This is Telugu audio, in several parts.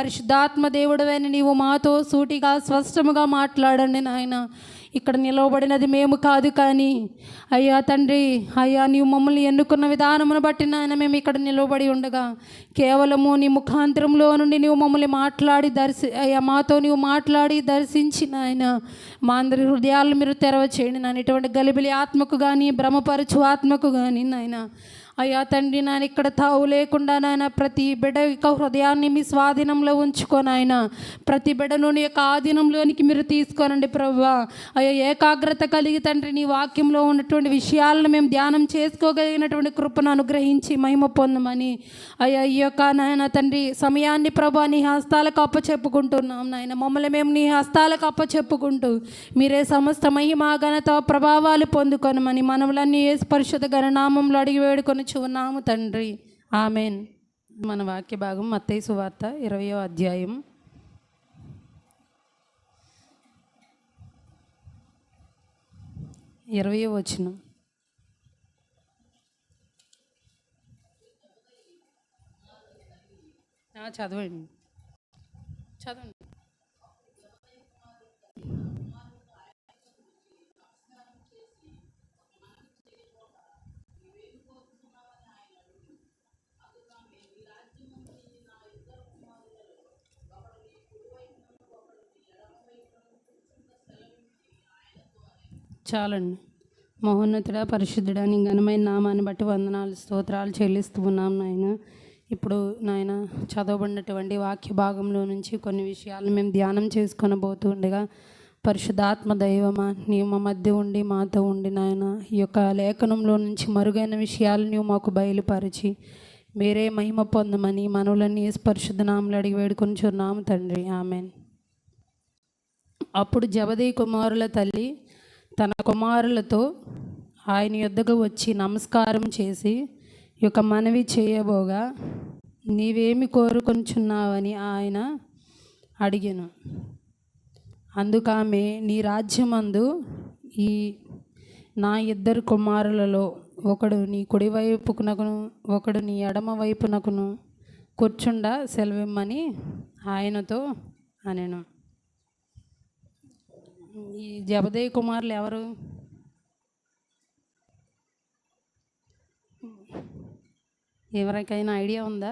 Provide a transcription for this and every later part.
పరిశుద్ధాత్మ దేవుడవైన నీవు మాతో సూటిగా స్పష్టముగా మాట్లాడండి నాయన. ఇక్కడ నిలవబడినది మేము కాదు, కానీ అయ్యా తండ్రి, అయ్యా నీవు మమ్మల్ని ఎన్నుకున్న విధానమును బట్టి నాయన మేము ఇక్కడ నిలవబడి ఉండగా కేవలము నీ ముఖాంతరంలో నుండి నీవు మమ్మల్ని మాట్లాడి అయ్యా మాతో నీవు మాట్లాడి దర్శించి నాయన మా అందరి హృదయాలను మీరు తెరవ చేయండి నాయన. ఇటువంటి గలిబిలి ఆత్మకు కానీ భ్రమపరచు ఆత్మకు కానీ నాయన అయ్యా తండ్రి నాయన ఇక్కడ తావు లేకుండా నాయన ప్రతి బిడ్డ యొక్క హృదయాన్ని మీ స్వాధీనంలో ఉంచుకోనాయన. ప్రతి బిడ్డను నీ యొక్క ఆధీనంలోనికి మీరు తీసుకోనండి ప్రభువా. అయ్యా ఏకాగ్రత కలిగి తండ్రి నీ వాక్యంలో ఉన్నటువంటి విషయాలను మేము ధ్యానం చేసుకోగలిగినటువంటి కృపను అనుగ్రహించి మహిమ పొందమని అయ్యా ఈ యొక్క నాయన తండ్రి సమయాన్ని ప్రభా నీ హస్తాలకు అప్పచెప్పుకుంటున్నాం నాయన. మమ్మల్ని మేము నీ హస్తాలకు అప్పచెప్పుకుంటూ మీరే సమస్త మహిమ ఘనత ప్రభావాలు పొందుకొనమని మనములన్నీ యేసు పరిశుద్ధ ఘననామంలో అడిగి వేడుకొని చూన్నాము తండ్రి, ఆమెన్. మన వాక్య భాగం మత్తయి సువార్త 20వ అధ్యాయం 20వ వచనం. చదవండి. చాలండి. మహోన్నతుడా పరిశుద్ధుడా నీ ఘనమైన నామాన్ని బట్టి వందనాలు స్తోత్రాలు చెల్లిస్తూ ఉన్నాం నాయన. ఇప్పుడు నాయన చదవబడినటువంటి వాక్య భాగంలో నుంచి కొన్ని విషయాలు మేము ధ్యానం చేసుకొనబోతూ ఉండగా పరిశుద్ధాత్మ దైవమా నీవు మా మధ్య ఉండి మాతో ఉండి నాయన ఈ యొక్క లేఖనంలో నుంచి మరుగైన విషయాలు నీవు మాకు బయలుపరిచి మీరే మహిమ పొందమని మనవులన్నీ పరిశుద్ధ నామములో అడిగి వేడుకొని చున్నాము తండ్రి, ఆమెన్. అప్పుడు జబదయి కుమారుల తల్లి తన కుమారులతో ఆయన యొద్దకు వచ్చి నమస్కారం చేసి ఈ యొక్క మనవి చేయబోగా నీవేమి కోరుకొంచున్నావని ఆయన అడిగాను. అందుకామె నీ రాజ్యమందు ఈ నా ఇద్దరు కుమారులలో ఒకడు నీ కుడివైపునకును ఒకడు నీ ఎడమ వైపునకును కూర్చుండా సెలవిమ్మని ఆయనతో అనెను. ఈ జబదయి కుమారులు ఎవరు? ఎవరికైనా ఐడియా ఉందా?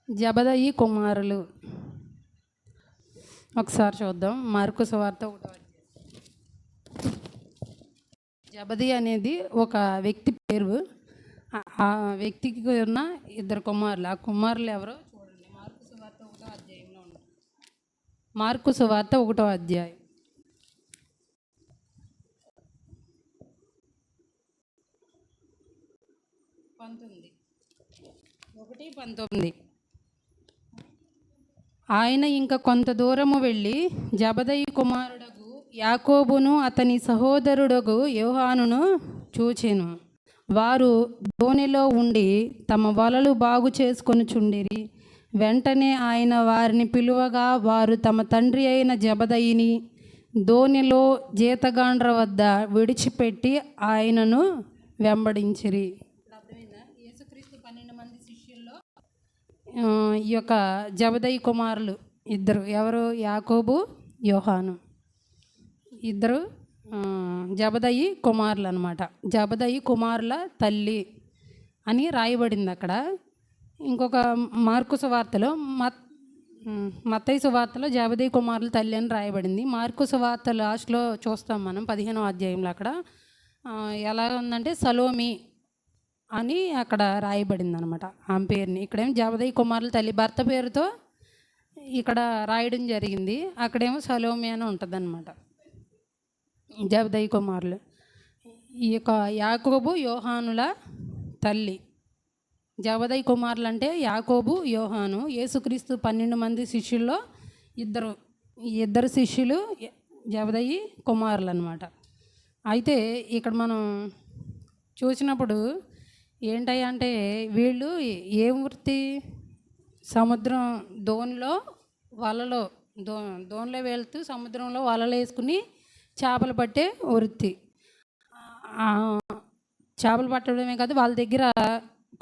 జబదయి కుమారులు ఒకసారి చూద్దాం. మార్కు సువార్త 1వ అధ్యాయం. జబదయి అనేది ఒక వ్యక్తి పేరు. ఆ వ్యక్తికి ఉన్న ఇద్దరు కుమారులు. ఆ కుమారులు ఎవరో చూడండి. మార్కు సువార్త 1వ అధ్యాయంలో ఉంది. మార్కు సువార్త 1వ అధ్యాయం 19. ఆయన ఇంకా కొంత దూరము వెళ్ళి జబదయి కుమారుడగు యాకోబును అతని సహోదరుడగు యోహానును చూచెను. వారు దోణిలో ఉండి తమ వలలు బాగు చేసుకొనుచుండిరి. వెంటనే ఆయన వారిని పిలువగా వారు తమ తండ్రి అయిన జబదయిని దోణిలో జీతగాండ్ర వద్ద విడిచిపెట్టి ఆయనను వెంబడించిరి. యేసుక్రీస్తు 12 మంది శిష్యుల్లో ఈ యొక్క జబదయి కుమారులు ఇద్దరు ఎవరు? యాకోబు, యోహాను. ఇద్దరు జబదయి కుమారులు అనమాట. జబదయి కుమారుల తల్లి అని రాయబడింది అక్కడ. ఇంకొక మార్కు సువార్తలో మత్తయి సువార్తలో జబదయి కుమారుల తల్లి అని రాయబడింది. మార్కు సువార్త లాస్ట్లో చూస్తాం మనం 15వ అధ్యాయంలో. అక్కడ ఎలా ఉందంటే సలోమి అని అక్కడ రాయబడింది అనమాట ఆమె పేరుని. ఇక్కడేమో జబదయి కుమారుల తల్లి భర్త పేరుతో ఇక్కడ రాయడం జరిగింది. అక్కడేమో సలోమి అని ఉంటుంది అనమాట. జబదయి కుమారులు ఈ యొక్క యాకోబు యోహానుల తల్లి. జబదయి కుమారులు అంటే యాకోబు, యోహాను. యేసుక్రీస్తు 12 మంది శిష్యుల్లో ఇద్దరు శిష్యులు జబదయి కుమారులు అనమాట. అయితే ఇక్కడ మనం చూసినప్పుడు ఏంటంటే వీళ్ళు ఏం వృత్తి? సముద్రం దోణిలో వెళ్తూ సముద్రంలో వలలు వేసుకుని చేపలు పట్టే వృత్తి. చేపలు పట్టడమే కాదు, వాళ్ళ దగ్గర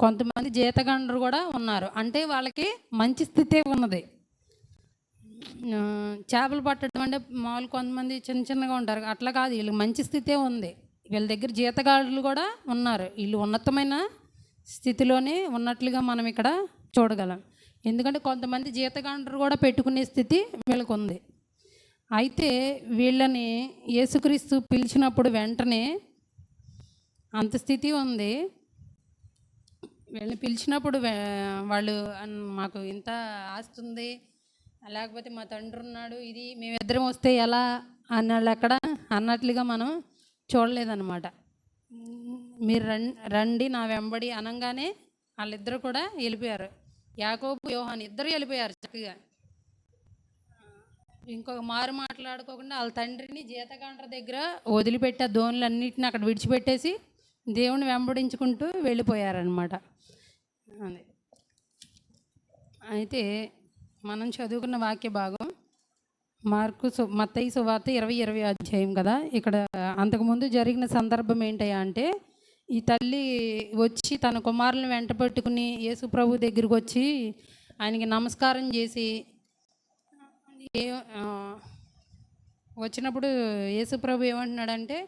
కొంతమంది జీతగాండ్రు కూడా ఉన్నారు. అంటే వాళ్ళకి మంచి స్థితే ఉన్నది. చేపలు పట్టడం అంటే మామూలు కొంతమంది చిన్న చిన్నగా ఉంటారు, అట్లా కాదు, వీళ్ళకి మంచి స్థితే ఉంది. వీళ్ళ దగ్గర జీతగాళ్ళు కూడా ఉన్నారు. వీళ్ళు ఉన్నతమైన స్థితిలోనే ఉన్నట్లుగా మనం ఇక్కడ చూడగలం. ఎందుకంటే కొంతమంది జీతగాండ్రు కూడా పెట్టుకునే స్థితి వీళ్ళకు ఉంది. అయితే వీళ్ళని యేసుక్రీస్తు పిలిచినప్పుడు వెంటనే అంత స్థితి ఉంది. వీళ్ళని పిలిచినప్పుడు వాళ్ళు మాకు ఇంత ఆస్తి ఉంది, లేకపోతే మా తండ్రి ఉన్నాడు, ఇది మేమిద్దరం వస్తే ఎలా అన్నాళ్ళు అక్కడ అన్నట్లుగా మనం చూడలేదన్నమాట. మీరు రండి నా వెంబడి అనగానే వాళ్ళిద్దరు కూడా వెళ్ళిపోయారు. యాకోబు యోహాను ఇద్దరు వెళ్ళిపోయారు చక్కగా. ఇంకొక మారు మాట్లాడుకోకుండా వాళ్ళ తండ్రిని జీతగాండ్ర దగ్గర వదిలిపెట్టి ఆ దోణులన్నిటిని అక్కడ విడిచిపెట్టేసి దేవుని వెంబడించుకుంటూ వెళ్ళిపోయారనమాట. అదే అయితే మనం చదువుకున్న వాక్య భాగం మత్తయి సువార్త 20 అధ్యాయం కదా. ఇక్కడ అంతకుముందు జరిగిన సందర్భం ఏంటయ్యా అంటే, ఈ తల్లి వచ్చి తన కుమారులను వెంట పెట్టుకుని యేసు ప్రభు దగ్గరికి వచ్చి ఆయనకి నమస్కారం చేసి వచ్చినప్పుడు యేసు ప్రభు ఏమంటున్నాడంటే,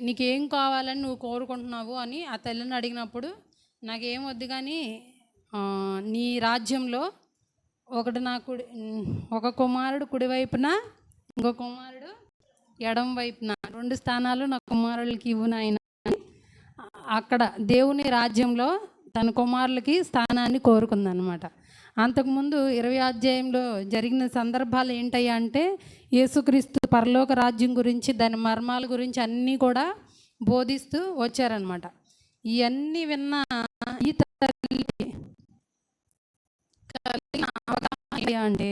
నీకేం కావాలని నువ్వు కోరుకుంటున్నావు అని ఆ తల్లిని అడిగినప్పుడు, నాకేం వద్దు కానీ నీ రాజ్యంలో ఒక కుమారుడు కుడివైపున, ఇంకో కుమారుడు ఎడం వైపున, 2 స్థానాలు నా కుమారులకి ఇవ్వు నాయన. అక్కడ దేవుని రాజ్యంలో తన కుమారులకి స్థానాన్ని కోరుకుందనమాట. అంతకుముందు 20 అధ్యాయంలో జరిగిన సందర్భాలు ఏంటయ్యా అంటే, యేసుక్రీస్తు పరలోక రాజ్యం గురించి, దాని మర్మాల గురించి అన్నీ కూడా బోధిస్తూ వచ్చారనమాట. ఇవన్నీ విన్న ఈ తల్లి అంటే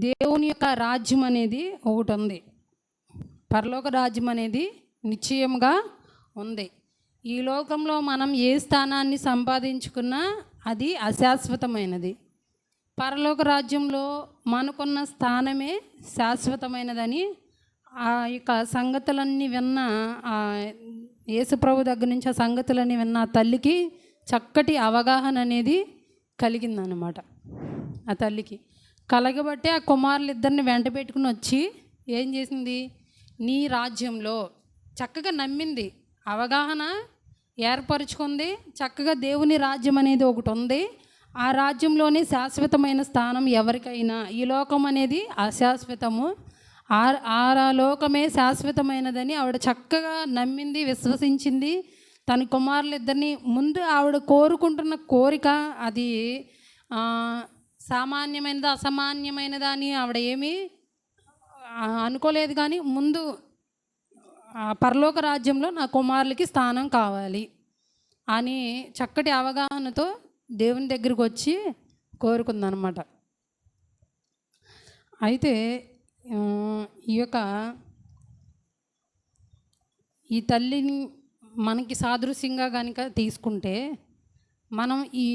దేవుని యొక్క రాజ్యం అనేది ఒకటి ఉంది, పరలోక రాజ్యం అనేది నిశ్చయంగా ఉంది. ఈ లోకంలో మనం ఏ స్థానాన్ని సంపాదించుకున్నా అది అశాశ్వతమైనది. పరలోక రాజ్యంలో మనకున్న స్థానమే శాశ్వతమైనదని ఆ యొక్క సంగతులన్నీ విన్న యేసుప్రభు దగ్గర నుంచి ఆ సంగతులన్నీ విన్న ఆ తల్లికి చక్కటి అవగాహన అనేది కలిగిందనమాట. ఆ తల్లికి కలగబట్టి ఆ కుమారులిద్దరిని వెంట పెట్టుకుని వచ్చి ఏం చేసింది, నీ రాజ్యంలో చక్కగా నమ్మింది, అవగాహన ఏర్పరచుకుంది. చక్కగా దేవుని రాజ్యం అనేది ఒకటి ఉంది, ఆ రాజ్యంలోనే శాశ్వతమైన స్థానం ఎవరికైనా. ఈ లోకం అనేది అశాశ్వతము, ఆ లోకమే శాశ్వతమైనదని ఆవిడ చక్కగా నమ్మింది, విశ్వసించింది. తన కుమారులిద్దరిని ముందు ఆవిడ కోరుకుంటున్న కోరిక అది సామాన్యమైనదా అసామాన్యమైనదా అని ఆవిడ ఏమీ అనుకోలేదు. కానీ ముందు పరలోక రాజ్యంలో నా కుమారులకి స్థానం కావాలి అని చక్కటి అవగాహనతో దేవుని దగ్గరికి వచ్చి కోరుకుందనమాట. అయితే ఈ తల్లిని మనకి సాదృశ్యంగా కనుక తీసుకుంటే, మనం ఈ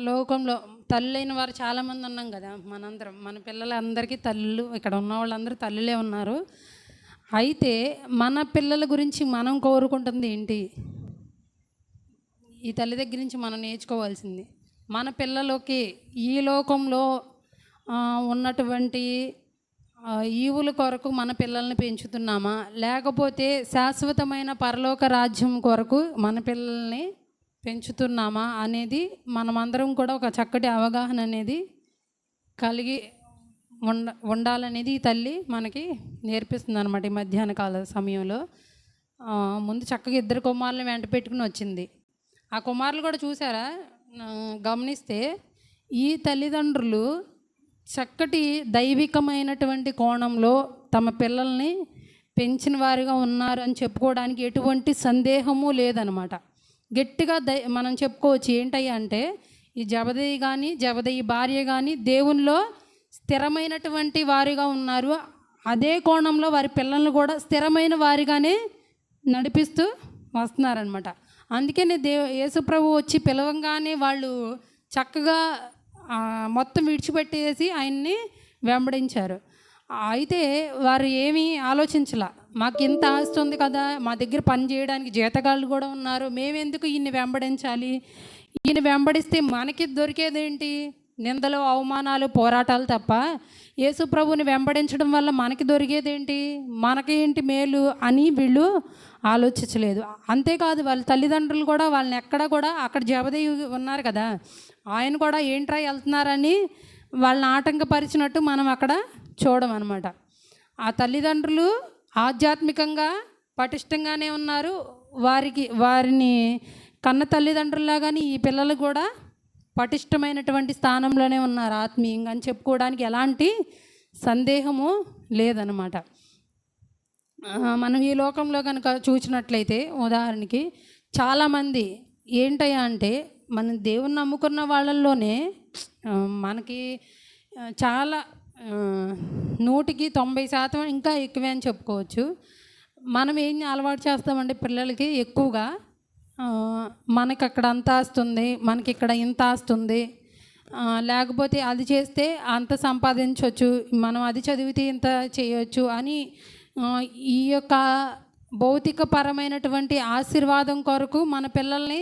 లోకంలో తల్లులైన వారు చాలామంది ఉన్నాం కదా. మనందరం మన పిల్లలందరికీ తల్లులు, ఇక్కడ ఉన్న వాళ్ళందరూ తల్లులే ఉన్నారు. అయితే మన పిల్లల గురించి మనం కోరుకుంటుంది ఏంటి? ఈ తల్లి దగ్గర నుంచి మనం నేర్చుకోవాల్సింది, మన పిల్లలకి ఈ లోకంలో ఉన్నటువంటి ఈవుల కొరకు మన పిల్లల్ని పెంచుతున్నామా, లేకపోతే శాశ్వతమైన పరలోక రాజ్యం కొరకు మన పిల్లల్ని పెంచుతున్నామా అనేది మనమందరం కూడా ఒక చక్కటి అవగాహన అనేది కలిగి ఉండాలనేది ఈ తల్లి మనకి నేర్పిస్తుంది అనమాట. ఈ మధ్యాహ్న కాల సమయంలో ముందు చక్కగా 2 కుమారులను వెంట పెట్టుకుని వచ్చింది. ఆ కుమారులు కూడా చూసారా, గమనిస్తే ఈ తల్లిదండ్రులు చక్కటి దైవికమైనటువంటి కోణంలో తమ పిల్లల్ని పెంచిన వారిగా ఉన్నారు అని చెప్పుకోవడానికి ఎటువంటి సందేహము లేదనమాట. గట్టిగా మనం చెప్పుకోవచ్చు. ఏంటయ్యా అంటే, ఈ జబదయి భార్య కానీ దేవునిలో స్థిరమైనటువంటి వారిగా ఉన్నారు. అదే కోణంలో వారి పిల్లల్ని కూడా స్థిరమైన వారిగానే నడిపిస్తూ వస్తున్నారనమాట. అందుకనే యేసుప్రభు వచ్చి పిలవంగానే వాళ్ళు చక్కగా మొత్తం విడిచిపెట్టేసి ఆయన్ని వెంబడించారు. అయితే వారు ఏమీ ఆలోచించలా, మాకు ఇంత ఆస్తి ఉంది కదా, మా దగ్గర పని చేయడానికి జీతగాళ్ళు కూడా ఉన్నారు, మేమెందుకు ఈయన్ని వెంబడించాలి? ఈయన వెంబడిస్తే మనకి దొరికేదేంటి? నిందలు, అవమానాలు, పోరాటాలు తప్ప యేసు ప్రభువుని వెంబడించడం వల్ల మనకి దొరికేదేంటి? మనకేంటి మేలు అని వీళ్ళు ఆలోచించలేదు. అంతేకాదు వాళ్ళ తల్లిదండ్రులు కూడా వాళ్ళని ఎక్కడ కూడా, అక్కడ జబదేయి ఉన్నారు కదా, ఆయన కూడా ఏంట్రా వెళ్తున్నారని వాళ్ళని ఆటంకపరిచినట్టు మనం అక్కడ చూడమన్నమాట. ఆ తల్లిదండ్రులు ఆధ్యాత్మికంగా పటిష్టంగానే ఉన్నారు. వారిని కన్న తల్లిదండ్రుల్లాగానే ఈ పిల్లలు కూడా పటిష్టమైనటువంటి స్థానంలోనే ఉన్నారు ఆత్మీయంగా అని చెప్పుకోవడానికి ఎలాంటి సందేహము లేదనమాట. మనం ఈ లోకంలో కనుక చూసినట్లయితే ఉదాహరణకి చాలామంది ఏంటయ్యా అంటే, మనం దేవుని నమ్ముకున్న వాళ్ళల్లోనే మనకి చాలా 100కి 90% ఇంకా ఎక్కువే అని చెప్పుకోవచ్చు. మనం ఏం అలవాటు చేస్తామంటే పిల్లలకి ఎక్కువగా మనకి అక్కడ అంత ఆస్తుంది, మనకి ఇక్కడ ఇంత ఆస్తుంది, లేకపోతే అది చేస్తే అంత సంపాదించవచ్చు, మనం అది చదివితే ఇంత చేయొచ్చు అని ఈ యొక్క భౌతికపరమైనటువంటి ఆశీర్వాదం కొరకు మన పిల్లల్ని,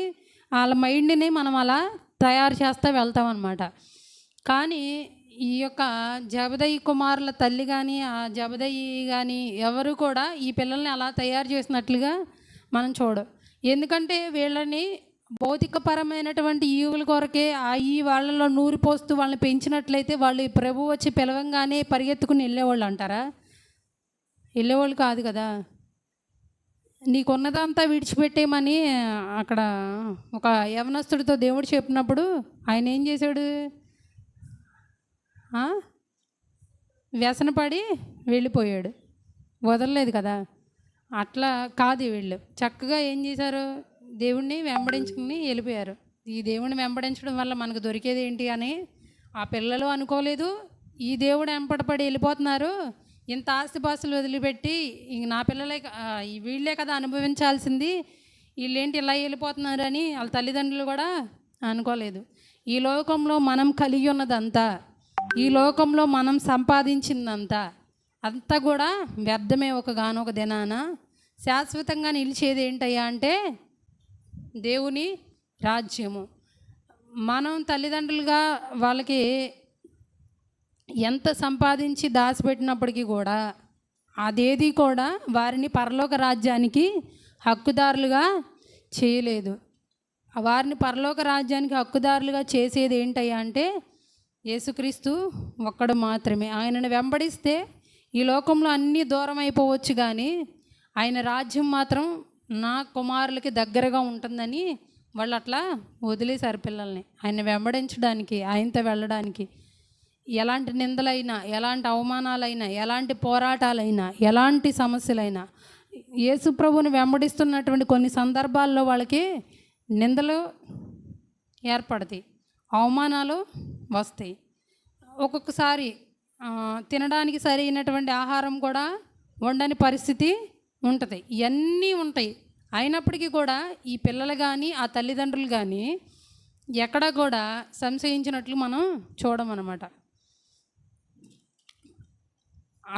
వాళ్ళ మైండ్ని మనం అలా తయారు చేస్తూ వెళ్తామన్నమాట. కానీ ఈ యొక్క జబదయి కుమారుల తల్లి కానీ, ఆ జబదయి కానీ ఎవరు కూడా ఈ పిల్లల్ని అలా తయారు చేసినట్లుగా మనం చూడం. ఎందుకంటే వీళ్ళని భౌతికపరమైనటువంటి ఈవుల కొరకే ఈ వాళ్ళలో నూరి పోస్తూ వాళ్ళని పెంచినట్లయితే వాళ్ళు ప్రభు వచ్చి పిలవంగానే పరిగెత్తుకుని వెళ్ళేవాళ్ళు అంటారా? వెళ్ళేవాళ్ళు కాదు కదా. నీకున్నదంతా విడిచిపెట్టేయమని అక్కడ ఒక యవనస్తుడితో దేవుడు చెప్పినప్పుడు ఆయన ఏం చేశాడు? వ్యసనపడి వెళ్ళిపోయాడు, వదలలేదు కదా. అట్లా కాదు, వీళ్ళు చక్కగా ఏం చేశారు? దేవుణ్ణి వెంబడించుకుని వెళ్ళిపోయారు. ఈ దేవుడిని వెంబడించడం వల్ల మనకు దొరికేది ఏంటి అని ఆ పిల్లలు అనుకోలేదు. ఈ దేవుడు వెంపడపడి వెళ్ళిపోతున్నారు, ఇంత ఆస్తిపాస్తులు వదిలిపెట్టి ఇంక నా పిల్లలే వీళ్ళే కదా అనుభవించాల్సింది, వీళ్ళేంటి ఇలా వెళ్ళిపోతున్నారు అని వాళ్ళ తల్లిదండ్రులు కూడా అనుకోలేదు. ఈ లోకంలో మనం కలిగి ఉన్నదంతా, ఈ లోకంలో మనం సంపాదించిందంతా అంతా కూడా వ్యర్థమే. ఒకగానొక దినాన శాశ్వతంగా నిలిచేది ఏంటయ్యా అంటే దేవుని రాజ్యము. మనం తల్లిదండ్రులుగా వాళ్ళకి ఎంత సంపాదించి దాచిపెట్టినప్పటికీ కూడా అదేది కూడా వారిని పరలోక రాజ్యానికి హక్కుదారులుగా చేయలేదు. వారిని పరలోక రాజ్యానికి హక్కుదారులుగా చేసేది ఏంటయ్యా అంటే యేసుక్రీస్తు ఒక్కడు మాత్రమే. ఆయనను వెంబడిస్తే ఈ లోకంలో అన్నీ దూరం అయిపోవచ్చు, కానీ ఆయన రాజ్యం మాత్రం నా కుమారులకి దగ్గరగా ఉంటుందని వాళ్ళు అట్లా వదిలేశారు పిల్లల్ని ఆయన వెంబడించడానికి, ఆయనతో వెళ్ళడానికి. ఎలాంటి నిందలైనా, ఎలాంటి అవమానాలైనా, ఎలాంటి పోరాటాలైనా, ఎలాంటి సమస్యలైనా యేసు ప్రభువుని వెంబడిస్తున్నటువంటి కొన్ని సందర్భాల్లో వాళ్ళకి నిందలు ఏర్పడతాయి, అవమానాలు వస్తాయి. ఒక్కొక్కసారి తినడానికి సరైనటువంటి ఆహారం కూడా ఉండని పరిస్థితి ఉంటుంది. ఇవన్నీ ఉంటాయి. అయినప్పటికీ కూడా ఈ పిల్లలు కానీ ఆ తల్లిదండ్రులు కానీ ఎక్కడ కూడా సంశయించినట్లు మనం చూడమన్నమాట.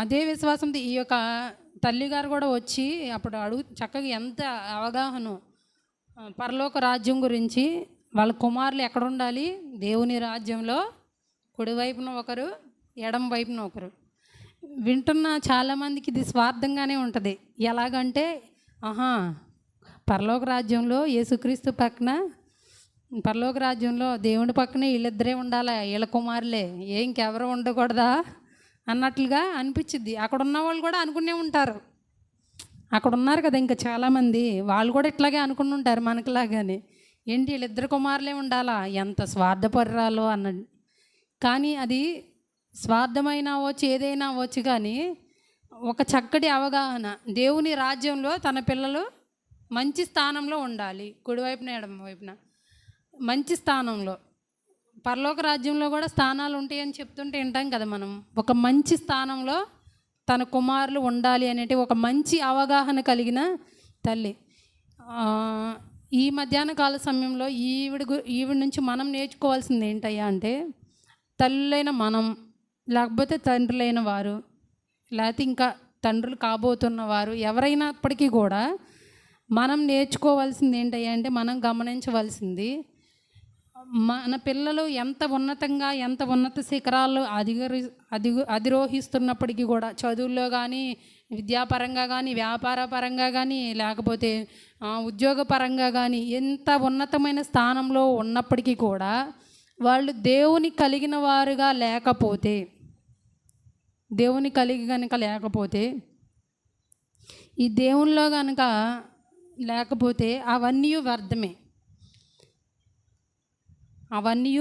అదే విశ్వాసంతో ఈ యొక్క తల్లిగారు కూడా వచ్చి అప్పుడు చక్కగా ఎంత అవగాహన పరలోక రాజ్యం గురించి, వాళ్ళ కుమారులు ఎక్కడ ఉండాలి, దేవుని రాజ్యంలో కుడివైపున ఒకరు, ఎడమ వైపున ఒకరు. వింటున్న చాలామందికి ఇది స్వార్థంగానే ఉంటుంది. ఎలాగంటే పరలోక రాజ్యంలో యేసుక్రీస్తు పక్కన, పరలోక రాజ్యంలో దేవుడి పక్కనే వీళ్ళిద్దరే ఉండాలా, వీళ్ళ కుమారులే, ఇంకెవరు ఉండకూడదా అన్నట్లుగా అనిపించింది. అక్కడ ఉన్న వాళ్ళు కూడా అనుకునే ఉంటారు, అక్కడ ఉన్నారు కదా ఇంకా చాలామంది, వాళ్ళు కూడా ఇట్లాగే అనుకుని ఉంటారు మనకులాగానే, ఏంటి వీళ్ళిద్దరు కుమారులే ఉండాలా, ఎంత స్వార్థపర్రాలో అన్నది. కానీ అది స్వార్థమైనా అవ్వచ్చు, ఏదైనా అవ్వచ్చు, కానీ ఒక చక్కటి అవగాహన, దేవుని రాజ్యంలో తన పిల్లలు మంచి స్థానంలో ఉండాలి, కుడివైపున ఎడమ వైపున మంచి స్థానంలో. పరలోక రాజ్యంలో కూడా స్థానాలు ఉంటాయని చెప్తుంటే వింటాం కదా మనం. ఒక మంచి స్థానంలో తన కుమారులు ఉండాలి అనేటి ఒక మంచి అవగాహన కలిగిన తల్లి. ఈ మధ్యాహ్న కాల సమయంలో ఈవిడ నుంచి మనం నేర్చుకోవాల్సింది ఏంటయ్యా అంటే, తల్లులైన మనం, లేకపోతే తండ్రులైన వారు, లేకపోతే ఇంకా తండ్రులు కాబోతున్న వారు ఎవరైనప్పటికీ కూడా మనం నేర్చుకోవాల్సింది ఏంటంటే, మనం గమనించవలసింది, మన పిల్లలు ఎంత ఉన్నతంగా, ఎంత ఉన్నత శిఖరాలు అధిరోహిస్తున్నప్పటికీ కూడా, చదువుల్లో కానీ, విద్యాపరంగా కానీ, వ్యాపార పరంగా కానీ, లేకపోతే ఉద్యోగపరంగా కానీ, ఎంత ఉన్నతమైన స్థానంలో ఉన్నప్పటికీ కూడా వాళ్ళు దేవుని కలిగిన వారుగా లేకపోతే, దేవుని కలిగి కనుక లేకపోతే, ఈ దేవునిలో కనుక లేకపోతే అవన్నీ వ్యర్థమే, అవన్నీ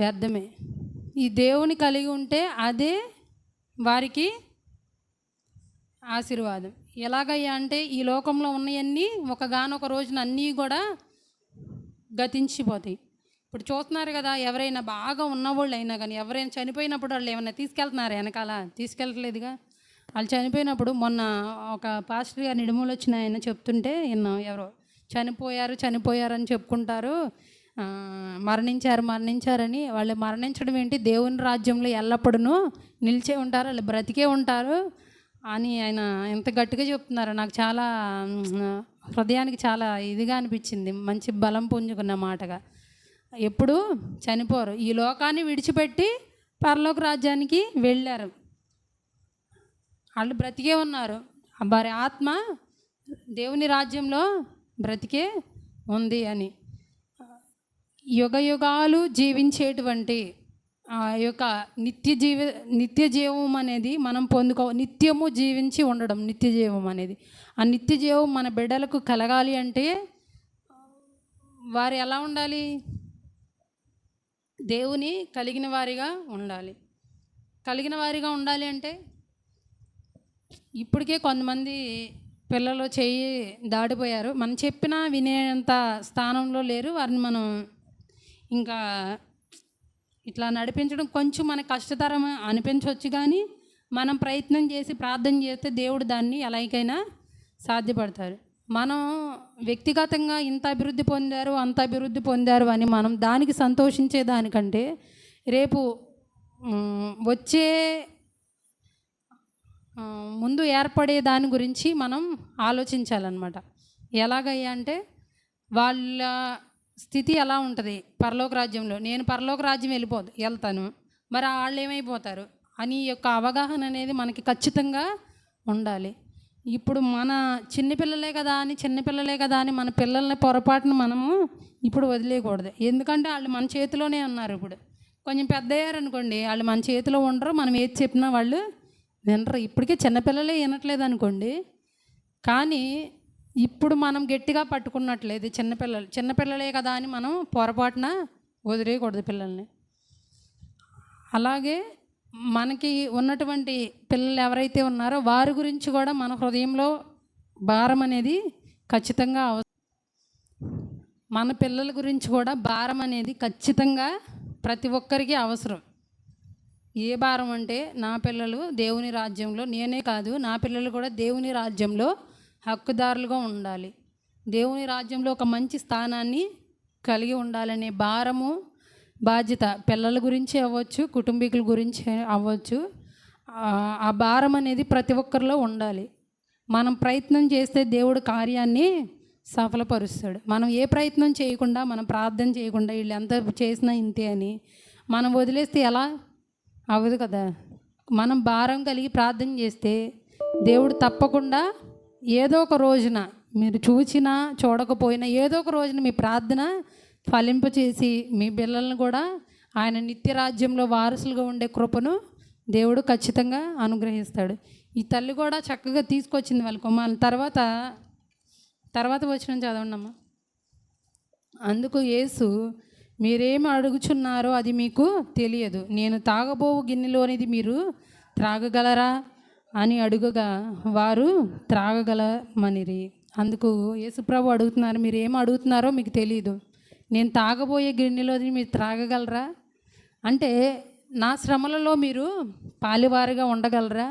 వ్యర్థమే. ఈ దేవుని కలిగి ఉంటే అదే వారికి ఆశీర్వాదం. ఎలాగయ్యా అంటే, ఈ లోకంలో ఉన్నవన్నీ ఒకగానొక రోజున అన్నీ కూడా గతించిపోతాయి. ఇప్పుడు చూస్తున్నారు కదా, ఎవరైనా బాగా ఉన్నవాళ్ళు అయినా కానీ ఎవరైనా చనిపోయినప్పుడు వాళ్ళు ఏమైనా తీసుకెళ్తున్నారు వెనకాల? తీసుకెళ్ళట్లేదుగా. వాళ్ళు చనిపోయినప్పుడు మొన్న ఒక పాస్టర్ గారు నిడుమూలు వచ్చిన ఆయన చెప్తుంటే విన్నాం. ఎవరో చనిపోయారు అని చెప్పుకుంటారు, మరణించారని. వాళ్ళు మరణించడం ఏంటి, దేవుని రాజ్యంలో ఎల్లప్పుడూ నిలిచే ఉంటారు, వాళ్ళు బ్రతికే ఉంటారు అని ఆయన ఎంత గట్టిగా చెప్తున్నారు. నాకు చాలా హృదయానికి చాలా ఇదిగా అనిపించింది, మంచి బలం పుంజుకున్న మాటగా. ఎప్పుడు చనిపోరు, ఈ లోకాన్ని విడిచిపెట్టి పరలోక రాజ్యానికి వెళ్ళారు, వాళ్ళు బ్రతికే ఉన్నారు. వారి ఆత్మ దేవుని రాజ్యంలో బ్రతికే ఉంది అని. యుగ యుగాలు జీవించేటువంటి ఆ యొక్క నిత్య జీవం అనేది మనం నిత్యము జీవించి ఉండడం నిత్య జీవం అనేది. ఆ నిత్య జీవం మన బిడ్డలకు కలగాలి అంటే వారు ఎలా ఉండాలి? దేవుని కలిగిన వారిగా ఉండాలి. కలిగిన వారిగా ఉండాలి అంటే, ఇప్పటికే కొంతమంది పిల్లలు చెయ్యి దాడిపోయారు, మనం చెప్పినా వినేంత స్థానంలో లేరు. వారిని మనం ఇంకా ఇట్లా నడిపించడం కొంచెం మనకు కష్టతరం అనిపించవచ్చు, కానీ మనం ప్రయత్నం చేసి ప్రార్థన చేస్తే దేవుడు దాన్ని ఎలాగైనా సాధ్యపడతారు. మనం వ్యక్తిగతంగా ఇంత అభివృద్ధి పొందారు, అంత అభివృద్ధి పొందారు అని మనం దానికి సంతోషించే దానికంటే, రేపు వచ్చే ముందు ఏర్పడే దాని గురించి మనం ఆలోచించాలన్నమాట. ఎలాగయ్యా అంటే, వాళ్ళ స్థితి ఎలా ఉంటుంది పరలోక రాజ్యంలో. నేను పరలోక రాజ్యం వెళ్తాను, మరి వాళ్ళు ఏమైపోతారు అని యొక్క అవగాహన అనేది మనకి ఖచ్చితంగా ఉండాలి. ఇప్పుడు మన చిన్నపిల్లలే కదా అని మన పిల్లల్ని పొరపాటున మనము ఇప్పుడు వదిలేయకూడదు. ఎందుకంటే వాళ్ళు మన చేతిలోనే ఉన్నారు. ఇప్పుడు కొంచెం పెద్ద అయ్యారనుకోండి, వాళ్ళు మన చేతిలో ఉండరు, మనం ఏది చెప్పినా వాళ్ళు వినరు. ఇప్పటికే చిన్నపిల్లలే వినట్లేదు అనుకోండి, కానీ ఇప్పుడు మనం గట్టిగా పట్టుకున్నట్లేదు. చిన్నపిల్లలే కదా అని మనం పొరపాటున వదిలేయకూడదు పిల్లల్ని. అలాగే మనకి ఉన్నటువంటి పిల్లలు ఎవరైతే ఉన్నారో వారి గురించి కూడా మన హృదయంలో భారం అనేది ఖచ్చితంగా మన పిల్లల గురించి కూడా భారం అనేది ఖచ్చితంగా ప్రతి ఒక్కరికి అవసరం. ఏ భారం అంటే, నా పిల్లలు దేవుని రాజ్యంలో, నేనే కాదు నా పిల్లలు కూడా దేవుని రాజ్యంలో హక్కుదారులుగా ఉండాలి, దేవుని రాజ్యంలో ఒక మంచి స్థానాన్ని కలిగి ఉండాలనే భారము, బాధ్యత పిల్లల గురించి అవ్వచ్చు, కుటుంబీకుల గురించి అవ్వచ్చు. ఆ భారం అనేది ప్రతి ఒక్కరిలో ఉండాలి. మనం ప్రయత్నం చేస్తే దేవుడు కార్యాన్ని సఫలపరుస్తాడు. మనం ఏ ప్రయత్నం చేయకుండా, మనం ప్రార్థన చేయకుండా, వీళ్ళు ఎంత చేసినా ఇంతే అని మనం వదిలేస్తే ఎలా అవ్వదు కదా. మనం భారం కలిగి ప్రార్థన చేస్తే దేవుడు తప్పకుండా ఏదో ఒక రోజున, మీరు చూసినా చూడకపోయినా ఏదో ఒక రోజున మీ ప్రార్థన ఫలింపచేసి మీ పిల్లలను కూడా ఆయన నిత్య రాజ్యంలో వారసులుగా ఉండే కృపను దేవుడు ఖచ్చితంగా అనుగ్రహిస్తాడు. ఈ తల్లి కూడా చక్కగా తీసుకొచ్చింది వాళ్ళ కుమారుని. తర్వాత వచ్చిన చదవండి అమ్మ. అందుకు యేసు, మీరేమి అడుగుచున్నారో అది మీకు తెలియదు, నేను తాగబోవు గిన్నెలోనిది మీరు త్రాగగలరా అని అడుగగా వారు త్రాగగలమనిరి. అందుకు యేసుప్రభు అడుగుతున్నారు, మీరు ఏం అడుగుతున్నారో మీకు తెలియదు, నేను తాగబోయే గిన్నెలోది మీరు త్రాగగలరా అంటే, నా శ్రమలలో మీరు పాలివారిగా ఉండగలరా?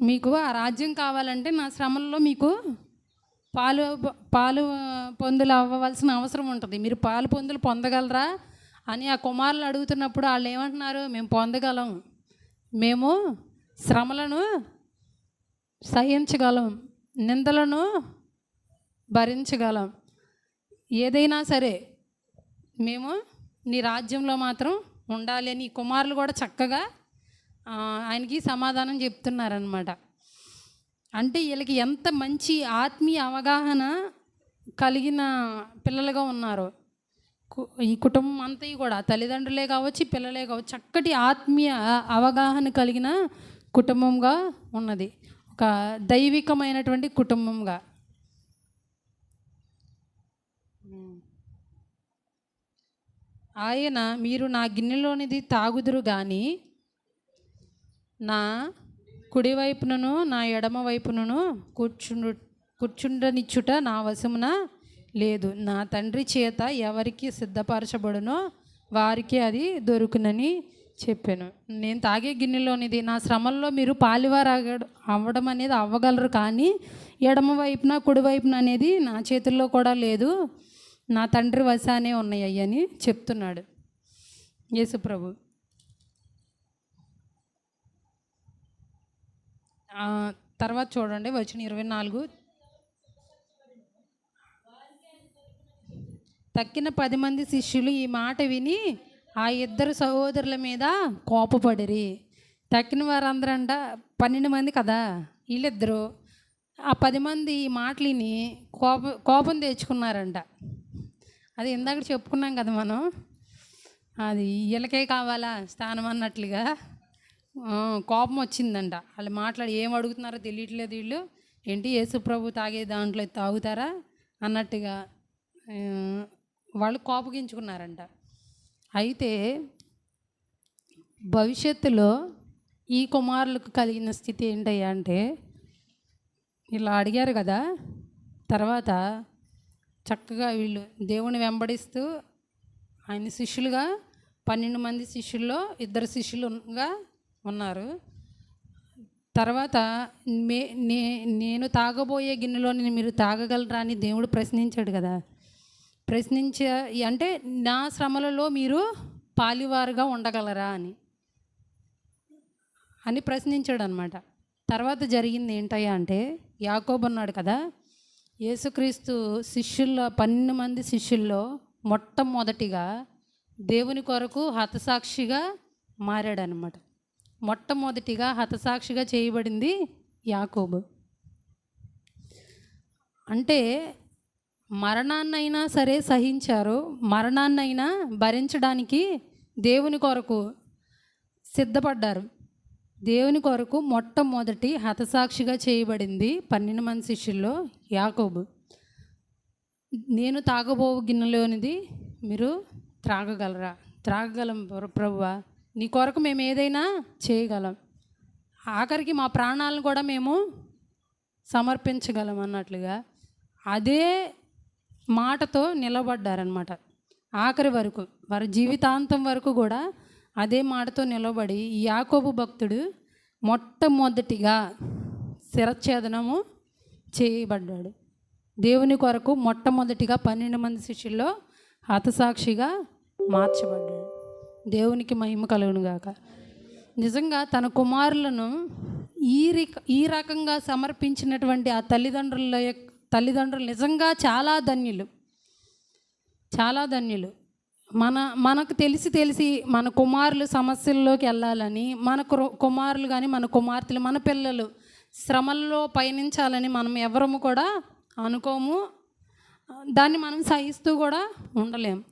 మీకు ఆ రాజ్యం కావాలంటే నా శ్రమలలో మీకు పాలు పొందులు అవ్వవలసిన అవసరం ఉంటుంది. మీరు పాలు పొందులు పొందగలరా అని ఆ కుమారులు అడుగుతున్నప్పుడు వాళ్ళు ఏమంటున్నారు, మేము పొందగలం, మేము శ్రమలను సహించగలం, నిందలను భరించగలం. ఏదైనా సరే మేము నీ రాజ్యంలో మాత్రం ఉండాలి అని ఈ కుమారులు కూడా చక్కగా ఆయనకి సమాధానం చెప్తున్నారనమాట. అంటే వీళ్ళకి ఎంత మంచి ఆత్మీయ అవగాహన కలిగిన పిల్లలుగా ఉన్నారు. ఈ కుటుంబం అంతా కూడా తల్లిదండ్రులే కావచ్చు, పిల్లలే కావచ్చు, చక్కటి ఆత్మీయ అవగాహన కలిగిన కుటుంబంగా ఉన్నది, ఒక దైవికమైనటువంటి కుటుంబంగా. ఆయన, మీరు నా గిన్నెలోనిది తాగుదురు కానీ నా కుడివైపునను నా ఎడమ వైపునను కూర్చుండనిచ్చుట నా వశమున లేదు. నా తండ్రి చేత ఎవరికి సిద్ధపరచబడునో వారికి అది దొరుకునని చెప్పాను. నేను తాగే గిన్నెలోనిది, నా శ్రమల్లో మీరు పాలివారు అవ్వడం అనేది అవ్వగలరు, కానీ ఎడమ వైపున కుడివైపున అనేది నా చేతుల్లో కూడా లేదు, నా తండ్రి వశానే ఉన్నాయి అని చెప్తున్నాడు యేసుప్రభు. తర్వాత చూడండి వచనం 24. తక్కిన 10 మంది శిష్యులు ఈ మాట విని ఆ ఇద్దరు సహోదరుల మీద కోపపడిరి. తక్కిన వారందరూ 12 మంది కదా వీళ్ళిద్దరు, ఆ 10 మంది ఈ మాటలు విని కోపం తెచ్చుకున్నారంట. అది ఇందాక చెప్పుకున్నాం కదా మనం, అది వీళ్ళకే కావాలా స్థానం అన్నట్లుగా కోపం వచ్చిందంట. వాళ్ళు మాట్లాడి ఏం అడుగుతున్నారో తెలియట్లేదు, వీళ్ళు ఏంటి యేసుప్రభు తాగే దాంట్లో తాగుతారా అన్నట్టుగా వాళ్ళు కోపగించుకున్నారంట. అయితే భవిష్యత్తులో ఈ కుమారులకు కలిగిన స్థితి ఏంటయ్యా అంటే, ఇలా అడిగారు కదా, తర్వాత చక్కగా వీళ్ళు దేవుని వెంబడిస్తూ ఆయన శిష్యులుగా 12 మంది శిష్యుల్లో 2 శిష్యులుగా ఉన్నారు. తర్వాత నేను తాగబోయే గిన్నెలోని మీరు తాగగలరా అని దేవుడు ప్రశ్నించాడు కదా. అంటే నా శ్రమలలో మీరు పాలివారుగా ఉండగలరా అని ప్రశ్నించాడు అనమాట. తర్వాత జరిగింది ఏంటయ్యా అంటే, యాకోబు ఉన్నాడు కదా, యేసుక్రీస్తు 12 మంది శిష్యుల్లో మొట్టమొదటిగా దేవుని కొరకు హతసాక్షిగా మారాడనమాట. మొట్టమొదటిగా హతసాక్షిగా చేయబడింది యాకోబు. అంటే మరణాన్నైనా సరే సహించారు, మరణాన్నైనా భరించడానికి దేవుని కొరకు సిద్ధపడ్డారు. దేవుని కొరకు మొట్టమొదటి హతసాక్షిగా చేయబడింది 12 మంది శిష్యుల్లో యాకోబు. నేను తాగబో గిన్నెలోనిది మీరు త్రాగగలరా? త్రాగగలం ప్రభువా, నీ కొరకు మేము ఏదైనా చేయగలం, ఆఖరికి మా ప్రాణాలను కూడా మేము సమర్పించగలం అన్నట్లుగా అదే మాటతో నిలబడ్డారనమాట. ఆఖరి వరకు, వారి జీవితాంతం వరకు కూడా అదే మాటతో నిలబడి యాకోబు భక్తుడు మొట్టమొదటిగా శిరచ్ఛేదనము చేయబడ్డాడు. దేవుని కొరకు మొట్టమొదటిగా 12 మంది శిష్యుల్లో హతసాక్షిగా మార్చబడ్డాడు. దేవునికి మహిమ కలుగును గాక. నిజంగా తన కుమారులను ఈ రకంగా సమర్పించినటువంటి ఆ తల్లిదండ్రులు నిజంగా చాలా ధన్యులు, చాలా ధన్యులు. మనకు తెలిసి మన కుమారులు సమస్యల్లోకి వెళ్ళాలని, మన కుమారులు కానీ మన కుమార్తెలు మన పిల్లలు శ్రమల్లో పయనించాలని మనం ఎవరము కూడా అనుకోము, దాన్ని మనం సహిస్తూ కూడా ఉండలేము.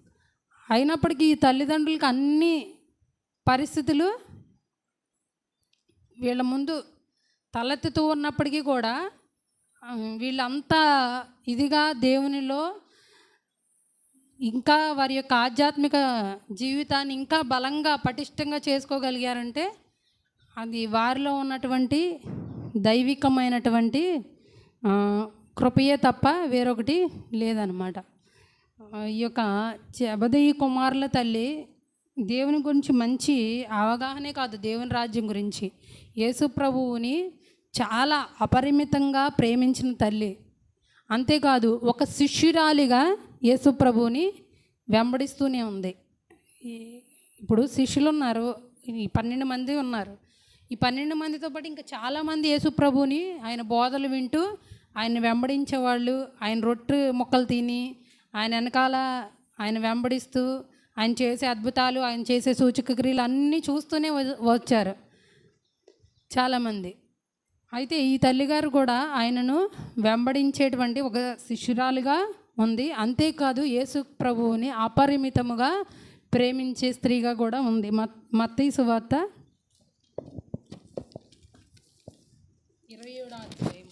అయినప్పటికీ ఈ తల్లిదండ్రులకి అన్ని పరిస్థితులు వీళ్ళ ముందు తలెత్తుతూ ఉన్నప్పటికీ కూడా వీళ్ళంతా ఇదిగా దేవునిలో ఇంకా వారి యొక్క ఆధ్యాత్మిక జీవితాన్ని ఇంకా బలంగా పటిష్టంగా చేసుకోగలిగారంటే అది వారిలో ఉన్నటువంటి దైవికమైనటువంటి కృపయే తప్ప వేరొకటి లేదనమాట. ఈ యొక్క జెబెదయి కుమారుల తల్లి దేవుని గురించి మంచి అవగాహనే కాదు, దేవుని రాజ్యం గురించి యేసు ప్రభువుని చాలా అపరిమితంగా ప్రేమించిన తల్లి. అంతేకాదు ఒక శిష్యురాలిగా యేసు ప్రభువుని వెంబడిస్తూనే ఉంది. ఇప్పుడు శిష్యులు ఉన్నారు, 12 మంది ఉన్నారు. ఈ 12 మందితో పాటు ఇంకా చాలామంది యేసు ప్రభువుని ఆయన బోధలు వింటూ ఆయన వెంబడించేవాళ్ళు, ఆయన రొట్టె ముక్కలు తిని ఆయన వెనకాల ఆయన వెంబడిస్తూ ఆయన చేసే అద్భుతాలు, ఆయన చేసే సూచక క్రియలు అన్నీ చూస్తూనే వచ్చారు చాలామంది. అయితే ఈ తల్లిగారు కూడా ఆయనను వెంబడించేటువంటి ఒక శిష్యురాలుగా ఉంది. అంతేకాదు యేసు ప్రభువుని అపరిమితముగా ప్రేమించే స్త్రీగా కూడా ఉంది. మత్తయి సువార్త 27వ అధ్యాయం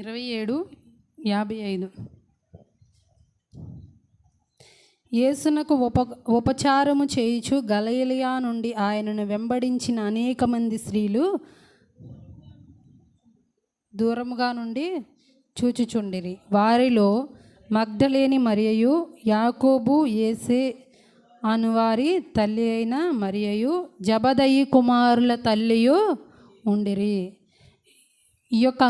27:55. యేసునకు ఉపచారము చేయుచు గలిలయ నుండి ఆయనను వెంబడించిన అనేక మంది స్త్రీలు దూరముగా నుండి చూచుచుండిరి. వారిలో మగ్దలేని మరియయు, యాకోబు యేసే అనువారి తల్లి అయిన మరియయు, జబదయి కుమారుల తల్లియు ఉండిరి. ఈ యొక్క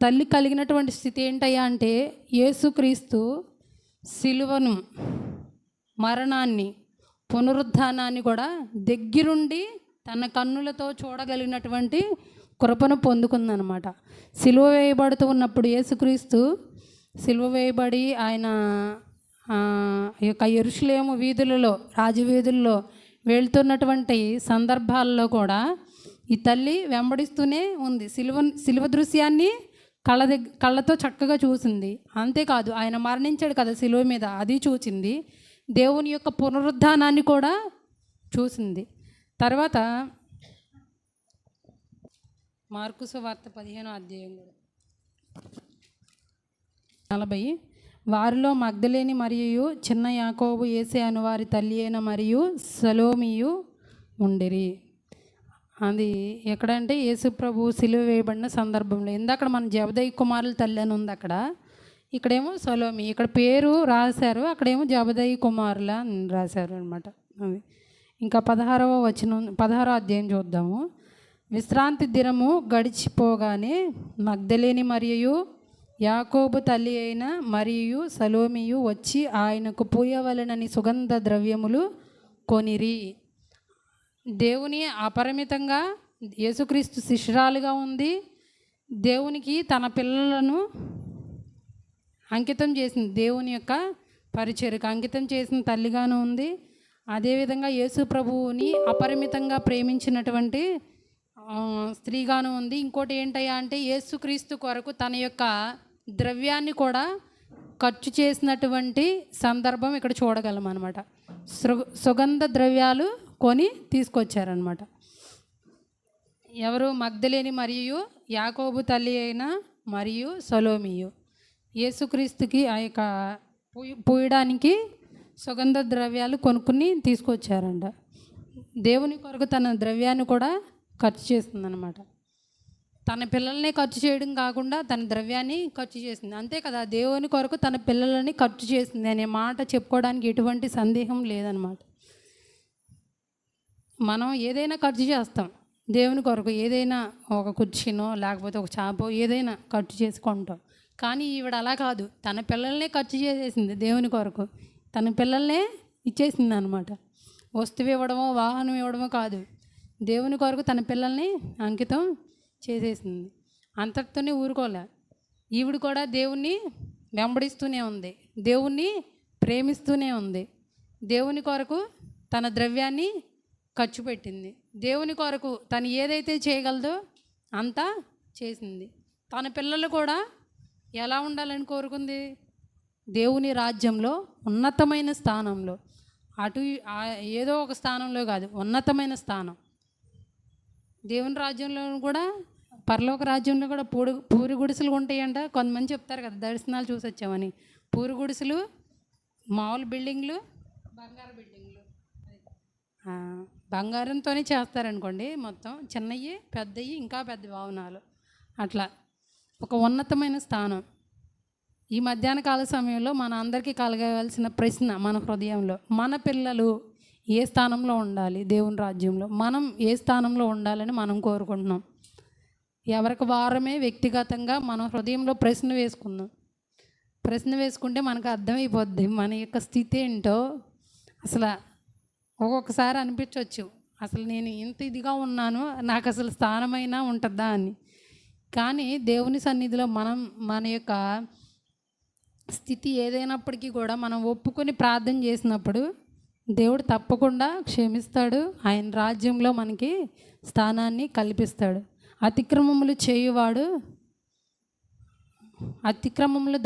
తల్లి కలిగినటువంటి స్థితి ఏంటయ్యా అంటే, యేసుక్రీస్తు సిలువను, మరణాన్ని, పునరుద్ధానాన్ని కూడా దగ్గరుండి తన కన్నులతో చూడగలిగినటువంటి కృపను పొందుకుందనమాట. సిలువ వేయబడుతూ ఉన్నప్పుడు యేసుక్రీస్తు సిలువ వేయబడి ఆయన యొక్క యెరూషలేము వీధులలో, రాజవీధుల్లో వెళ్తున్నటువంటి సందర్భాల్లో కూడా ఈ తల్లి వెంబడిస్తూనే ఉంది. సిలువ దృశ్యాన్ని కళ్ళతో చక్కగా చూసింది. అంతేకాదు ఆయన మరణించాడు కదా సిలువ మీద, అది చూసింది. దేవుని యొక్క పునరుద్ధానాన్ని కూడా చూసింది. తర్వాత మార్కు సువార్త 15వ అధ్యాయం 40. వారిలో మగ్దలేని మరియు చిన్న యాకోబు యేసే అను వారి తల్లి అయిన మరియు సలోమియు ఉండిరి. అది ఎక్కడంటే యేసు ప్రభు సిలువ వేయబడిన సందర్భంలో. ఇందాక మన జబదయి కుమారుల తల్లి అని ఉంది అక్కడ, ఇక్కడేమో సలోమి. ఇక్కడ పేరు రాశారు, అక్కడేమో జబదయి కుమారుల అని రాశారు అనమాట. అది ఇంకా 16వ అధ్యాయం చూద్దాము. విశ్రాంతి దినము గడిచిపోగానే మగ్దలేని మరియు యాకోబు తల్లి అయిన మరియు సలోమియు వచ్చి ఆయనకు పూయవలెనని సుగంధ ద్రవ్యములు కొనిరి. దేవుని అపరిమితంగా యేసుక్రీస్తు శిష్యురాలుగా ఉంది. దేవునికి తన పిల్లలను అంకితం చేసింది, దేవుని యొక్క పరిచర్యకు అంకితం చేసిన తల్లిగాను ఉంది. అదేవిధంగా యేసు ప్రభువుని అపరిమితంగా ప్రేమించినటువంటి స్త్రీగాను ఉంది. ఇంకోటి ఏంటయ్యా అంటే, యేసుక్రీస్తు కొరకు తన యొక్క ద్రవ్యాన్ని కూడా ఖర్చు చేసినటువంటి సందర్భం ఇక్కడ చూడగలం అనమాట. సుగంధ ద్రవ్యాలు కొని తీసుకొచ్చారనమాట. ఎవరు? మగ్దలేని మరియు యాకోబు తల్లి అయిన మరియు సలోమియు యేసుక్రీస్తుకి ఆ యొక్క పూయడానికి సుగంధ ద్రవ్యాలు కొనుక్కుని తీసుకొచ్చారంట. దేవుని కొరకు తన ద్రవ్యాన్ని కూడా ఖర్చు చేస్తుందన్నమాట. తన పిల్లల్ని ఖర్చు చేయడం కాకుండా తన ద్రవ్యాన్ని ఖర్చు చేసింది. అంతే కదా, దేవుని కొరకు తన పిల్లలని ఖర్చు చేసింది అనే మాట చెప్పుకోవడానికి ఎటువంటి సందేహం లేదనమాట. మనం ఏదైనా ఖర్చు చేస్తాం దేవుని కొరకు, ఏదైనా ఒక కుర్చీనో లేకపోతే ఒక చాపో ఏదైనా ఖర్చు చేసుకుంటాం. కానీ ఈవిడ అలా కాదు, తన పిల్లల్నే ఖర్చు చేసేసింది దేవుని కొరకు. తన పిల్లల్నే ఇచ్చేసింది అనమాట. వస్తువు ఇవ్వడమో వాహనం ఇవ్వడమో కాదు, దేవుని కొరకు తన పిల్లల్ని అంకితం చేసేసింది. అంతటితోనే ఊరుకోలే, ఈవిడ కూడా దేవుణ్ణి వెంబడిస్తూనే ఉంది, దేవుణ్ణి ప్రేమిస్తూనే ఉంది. దేవుని కొరకు తన ద్రవ్యాన్ని ఖర్చు పెట్టింది. దేవుని కొరకు తను ఏదైతే చేయగలదో అంతా చేసింది. తన పిల్లలు కూడా ఎలా ఉండాలని కోరుకుంది? దేవుని రాజ్యంలో ఉన్నతమైన స్థానంలో, అటు ఏదో ఒక స్థానంలో కాదు, ఉన్నతమైన స్థానం. దేవుని రాజ్యంలో కూడా, పరలోక రాజ్యంలో కూడా పూరి గుడిసెలు ఉంటాయంట. కొంతమంది చెప్తారు కదా దర్శనాలు చూసి వచ్చామని. పూరి గుడిసెలు, మామూలు బిల్డింగ్లు, బంగారు బిల్డింగ్లు, బంగారంతోనే చేస్తారనుకోండి. మొత్తం చిన్నవి, పెద్దవి, ఇంకా పెద్ద భవనాలు, అట్లా ఒక ఉన్నతమైన స్థానం. ఈ మధ్యాహ్న కాల సమయంలో మన అందరికీ కలగవలసిన ప్రశ్న మన హృదయంలో, మన పిల్లలు ఏ స్థానంలో ఉండాలి? దేవుని రాజ్యంలో మనం ఏ స్థానంలో ఉండాలని మనం కోరుకుంటున్నాం? ఎవరికి వారమే వ్యక్తిగతంగా మన హృదయంలో ప్రశ్న వేసుకుందాం. ప్రశ్న వేసుకుంటే మనకు అర్థమైపోద్ది మన యొక్క స్థితి ఏంటో. అసలు ఒక్కొక్కసారి అనిపించవచ్చు, అసలు నేను ఇంత ఇదిగా ఉన్నాను, నాకు అసలు స్థానమైనా ఉంటుందా అని. కానీ దేవుని సన్నిధిలో మన యొక్క స్థితి ఏదైనప్పటికీ కూడా మనం ఒప్పుకొని ప్రార్థన చేసినప్పుడు దేవుడు తప్పకుండా క్షమిస్తాడు. ఆయన రాజ్యంలో మనకి స్థానాన్ని కల్పిస్తాడు. అతిక్రమములు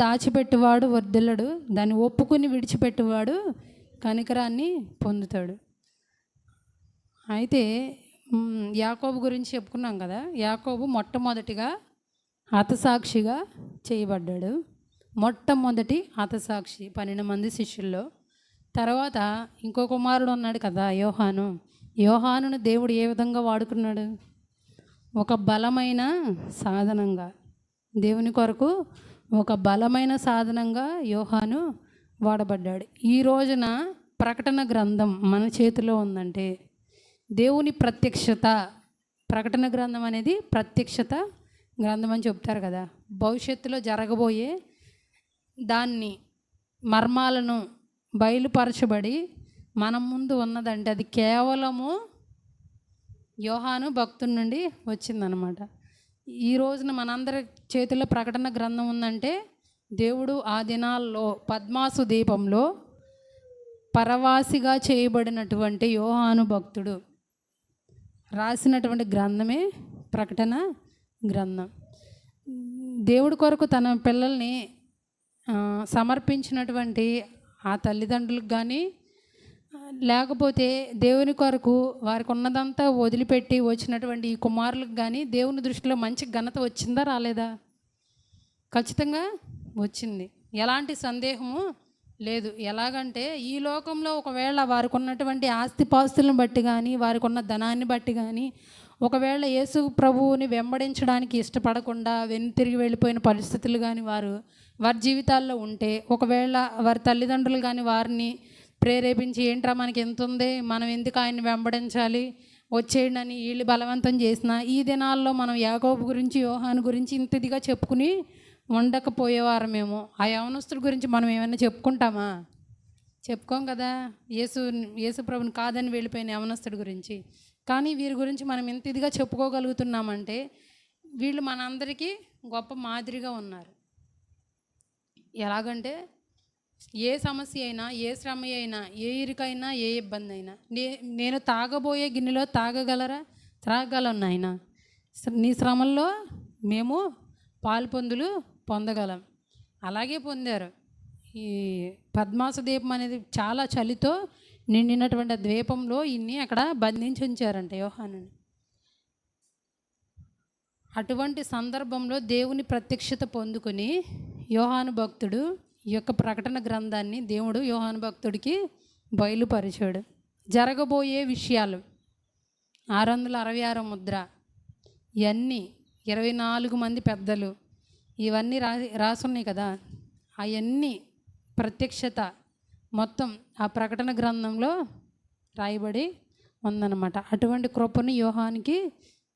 దాచిపెట్టువాడు వర్ధిల్లడు, దాన్ని ఒప్పుకొని విడిచిపెట్టువాడు కనికరాన్ని పొందుతాడు. అయితే యాకోబు గురించి చెప్పుకున్నాం కదా. యాకోబు మొట్టమొదటిగా హతసాక్షిగా చేయబడ్డాడు. మొట్టమొదటి హతసాక్షి 12 మంది శిష్యుల్లో. తర్వాత ఇంకో కుమారుడు ఉన్నాడు కదా, యోహానును దేవుడు ఏ విధంగా వాడుకున్నాడు? ఒక బలమైన సాధనంగా, దేవుని కొరకు ఒక బలమైన సాధనంగా యోహాను వాడబడ్డాడు. ఈ రోజున ప్రకటన గ్రంథం మన చేతిలో ఉందంటే దేవుని ప్రత్యక్షత. ప్రకటన గ్రంథం అనేది ప్రత్యక్షత గ్రంథం అని చెప్తారు కదా. భవిష్యత్తులో జరగబోయే దాన్ని మర్మాలను బయలుపరచబడి మన ముందు ఉన్నదంటే అది కేవలము యోహాను భక్తుడి నుండి వచ్చిందనమాట. ఈ రోజున మనందరి చేతిలో ప్రకటన గ్రంథం ఉందంటే దేవుడు ఆ దినాల్లో పద్మాసు దీపంలో పరవాసిగా చేయబడినటువంటి యోహాను భక్తుడు రాసినటువంటి గ్రంథమే ప్రకటన గ్రంథం. దేవుడి కొరకు తన పిల్లల్ని సమర్పించినటువంటి ఆ తల్లిదండ్రులకు కానీ, లేకపోతే దేవుని కొరకు వారికి ఉన్నదంతా వదిలిపెట్టి వచ్చినటువంటి ఈ కుమారులకు కానీ దేవుని దృష్టిలో మంచి ఘనత వచ్చిందా రాలేదా? ఖచ్చితంగా వచ్చింది, ఎలాంటి సందేహము లేదు. ఎలాగంటే ఈ లోకంలో ఒకవేళ వారికి ఉన్నటువంటి ఆస్తిపాస్తులను బట్టి కానీ, వారికి ఉన్న ధనాన్ని బట్టి కానీ, ఒకవేళ యేసు ప్రభువుని వెంబడించడానికి ఇష్టపడకుండా వెనుతిరిగి వెళ్ళిపోయిన పరిస్థితులు కానీ వారి జీవితాల్లో ఉంటే, ఒకవేళ వారి తల్లిదండ్రులు కానీ వారిని ప్రేరేపించి ఏంట్రా మనకి ఎంత ఉంది, మనం ఎందుకు ఆయన్ని వెంబడించాలి, వచ్చేయండి అని వీళ్ళు బలవంతం చేసిన ఈ దినాల్లో మనం యాకోబు గురించి యోహాను గురించి ఇంత ఇదిగా చెప్పుకుని ఉండకపోయేవారమేమో. ఆ యవనస్తుడి గురించి మనం ఏమైనా చెప్పుకుంటామా? చెప్పుకోం కదా. యేసు ప్రభుని కాదని వెళ్ళిపోయిన యవనస్తుడి గురించి. కానీ వీరి గురించి మనం ఎంత ఇదిగా చెప్పుకోగలుగుతున్నామంటే వీళ్ళు మనందరికీ గొప్ప మాదిరిగా ఉన్నారు. ఎలాగంటే ఏ సమస్య అయినా, ఏ శ్రమ అయినా, ఏ ఇరుకైనా, ఏ ఇబ్బంది అయినా, నేను తాగబోయే గిన్నెలో త్రాగగలను నాయన, నీ శ్రమల్లో మేము పాలు పొందగలం. అలాగే పొందారు. ఈ పద్మాస ద్వీపం అనేది చాలా చలితో నిండినటువంటి ద్వీపంలో ఇన్ని అక్కడ బంధించి ఉంచారంట యోహానుని. అటువంటి సందర్భంలో దేవుని ప్రత్యక్షత పొందుకొని యోహాను భక్తుడు ఈ యొక్క ప్రకటన గ్రంథాన్ని దేవుడు యోహాను భక్తుడికి బయలుపరిచాడు. జరగబోయే విషయాలు 666 ముద్ర, ఇవన్నీ 24 మంది పెద్దలు, ఇవన్నీ రాసున్నాయి కదా. అవన్నీ ప్రత్యక్షత మొత్తం ఆ ప్రకటన గ్రంథంలో రాయబడి ఉందన్నమాట. అటువంటి కృపను యోహానికి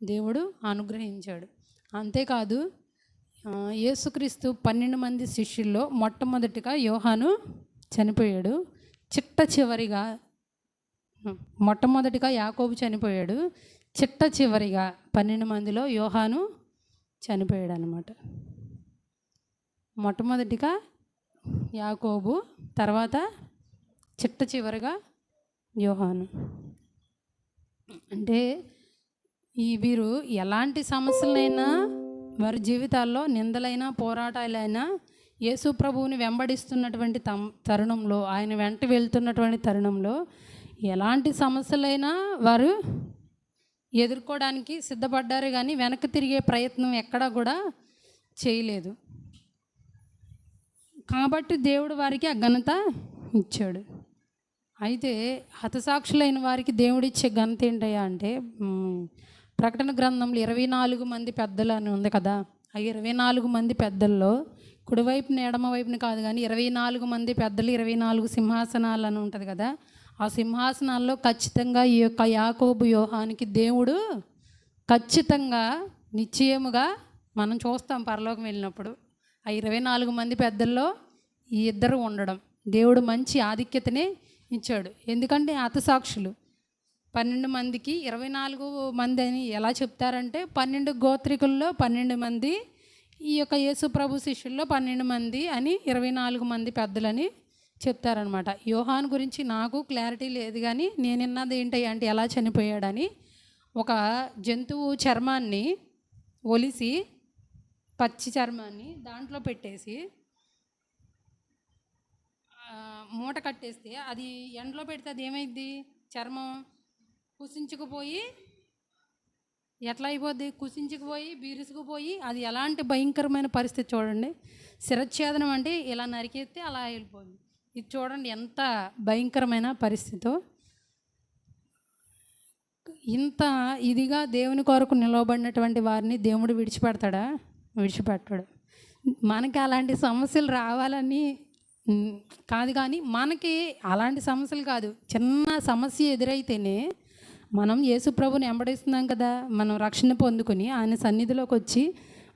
దేవుడు అనుగ్రహించాడు. అంతేకాదు యేసుక్రీస్తు 12 మంది శిష్యుల్లో మొట్టమొదటిగా యోహాను చనిపోయాడు. చిట్ట చివరిగా మొట్టమొదటిగా యాకోబు చనిపోయాడు. చిట్ట చివరిగా 12 మందిలో యోహాను చనిపోయాడు అన్నమాట. మొట్టమొదటిగా యాకోబు, తర్వాత చిట్ట చివరిగా యోహాను. అంటే వీరు ఎలాంటి సమస్యలైనా, వారి జీవితాల్లో నిందలైనా పోరాటాలైనా, యేసు ప్రభువుని వెంబడిస్తున్నటువంటి తరుణంలో, ఆయన వెంట వెళ్తున్నటువంటి తరుణంలో ఎలాంటి సమస్యలైనా వారు ఎదుర్కోవడానికి సిద్ధపడ్డారు. కానీ వెనక్కి తిరిగే ప్రయత్నం ఎక్కడా కూడా చేయలేదు. కాబట్టి దేవుడు వారికి ఆ ఘనత ఇచ్చాడు. అయితే హతసాక్షులైన వారికి దేవుడిచ్చే ఘనత ఏంటయ్యా అంటే, ప్రకటన గ్రంథంలో 24 మంది పెద్దలు అని ఉంది కదా. ఆ 24 మంది పెద్దల్లో కుడివైపున ఎడమవైపున కాదు కానీ 24 మంది పెద్దలు, 24 సింహాసనాలు అని ఉంటుంది కదా. ఆ సింహాసనాల్లో ఖచ్చితంగా ఈ యొక్క యాకోబు యోహానికి దేవుడు ఖచ్చితంగా నిశ్చయముగా మనం చూస్తాం పరలోకం వెళ్ళినప్పుడు ఆ 24 మంది పెద్దల్లో ఈ ఇద్దరు ఉండడం. దేవుడు మంచి ఆధిక్యతనే ఇచ్చాడు. ఎందుకంటే హతసాక్షులు 12 మందికి 24 మంది అని ఎలా చెప్తారంటే 12 గోత్రికుల్లో 12 మంది, ఈ యొక్క యేసు ప్రభు శిష్యుల్లో 12 మంది అని 24 మంది పెద్దలని చెప్తారనమాట. యోహాను గురించి నాకు క్లారిటీ లేదు, కానీ నేను విన్నది ఏంటి అంటే ఎలా చనిపోయాడని, ఒక జంతువు చర్మాన్ని ఒలిసి, పచ్చి చర్మాన్ని దాంట్లో పెట్టేసి మూట కట్టేస్తే అది ఎండలో పెడితే అది ఏమైద్ది, చర్మం కుసించుకుపోయి ఎట్లా అయిపోద్ది, కుసించుకుపోయి బీరుసుకుపోయి, అది ఎలాంటి భయంకరమైన పరిస్థితి చూడండి. శిరచ్ఛేదనం అంటే ఇలా నరికేస్తే అలా వెళ్ళిపోద్ది. ఇది చూడండి ఎంత భయంకరమైన పరిస్థితో. ఇంత ఇదిగా దేవుని కొరకు నిలవబడినటువంటి వారిని దేవుడు విడిచిపెడతాడా? విడిచిపెట్టాడు. మనకి అలాంటి సమస్యలు రావాలని కాదు, కానీ మనకి అలాంటి సమస్యలు కాదు, చిన్న సమస్య ఎదురైతేనే మనం యేసుప్రభుని వెంబడిస్తున్నాం కదా, మనం రక్షణ పొందుకొని ఆయన సన్నిధిలోకి వచ్చి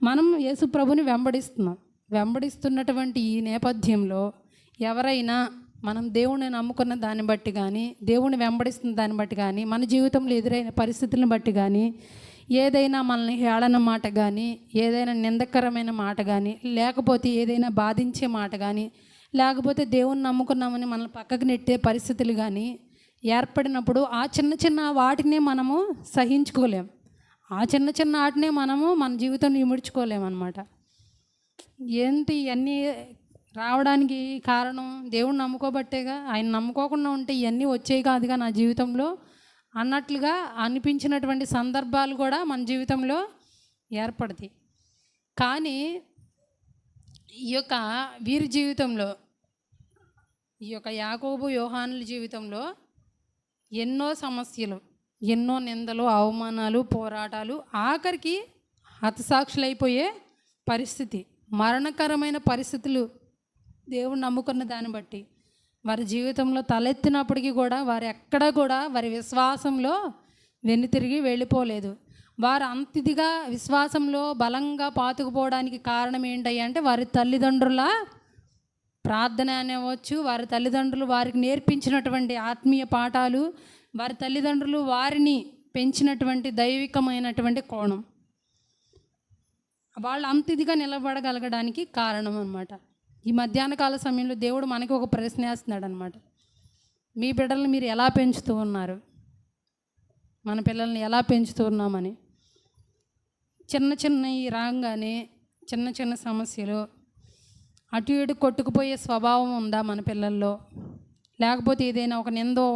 మనం యేసుప్రభుని వెంబడిస్తున్నటువంటి ఈ నేపథ్యంలో ఎవరైనా మనం దేవుని నమ్ముకున్న దాన్ని బట్టి కానీ, దేవుని వెంబడిస్తున్న దాన్ని బట్టి కానీ, మన జీవితంలో ఎదురైన పరిస్థితులను బట్టి కానీ, ఏదైనా మనల్ని హేళన మాట కానీ, ఏదైనా నిందకరమైన మాట కానీ, లేకపోతే ఏదైనా బాధించే మాట కానీ, లేకపోతే దేవుని నమ్ముకున్నామని మనల్ని పక్కకు నెట్టే పరిస్థితులు కానీ ఏర్పడినప్పుడు ఆ చిన్న చిన్న వాటినే మనము సహించుకోలేం. ఆ చిన్న చిన్న వాటినే మనము మన జీవితాన్ని ఇముడ్చుకోలేమన్నమాట. ఏంటి ఇవన్నీ రావడానికి కారణం దేవుణ్ణి నమ్ముకోబట్టేగా. ఆయన నమ్ముకోకుండా ఉంటే ఇవన్నీ వచ్చేవి కాదుగా నా జీవితంలో అన్నట్లుగా అనిపించినటువంటి సందర్భాలు కూడా మన జీవితంలో ఏర్పడతాయి. కానీ ఈ యొక్క వీరి జీవితంలో, ఈ యొక్క యాకోబు యోహానుల జీవితంలో ఎన్నో సమస్యలు, ఎన్నో నిందలు, అవమానాలు, పోరాటాలు, ఆఖరికి హతసాక్షులైపోయే పరిస్థితి, మరణకరమైన పరిస్థితులు దేవుడు నమ్ముకున్న దాన్ని బట్టి వారి జీవితంలో తలెత్తినప్పటికీ కూడా వారు ఎక్కడ కూడా వారి విశ్వాసంలో వెనుతిరిగి వెళ్ళిపోలేదు. వారు అంతిదిగా విశ్వాసంలో బలంగా పాతుకుపోవడానికి కారణం ఏంటయ్యా అంటే వారి తల్లిదండ్రుల ప్రార్థన అనేవచ్చు, వారి తల్లిదండ్రులు వారికి నేర్పించినటువంటి ఆత్మీయ పాఠాలు, వారి తల్లిదండ్రులు వారిని పెంచినటువంటి దైవికమైనటువంటి కోణం వాళ్ళు అంతిదిగా నిలబడగలగడానికి కారణం అన్నమాట. ఈ మధ్యాహ్న కాల సమయంలో దేవుడు మనకి ఒక ప్రశ్న వేస్తున్నాడు అనమాట. మీ బిడ్డలను మీరు ఎలా పెంచుతూ ఉన్నారు, మన పిల్లల్ని ఎలా పెంచుతూ ఉన్నామని. చిన్న చిన్న ఈ రాగానే చిన్న చిన్న సమస్యలు అటు ఇటు కొట్టుకుపోయే స్వభావం ఉందా మన పిల్లల్లో? లేకపోతే ఏదైనా ఒక నిందో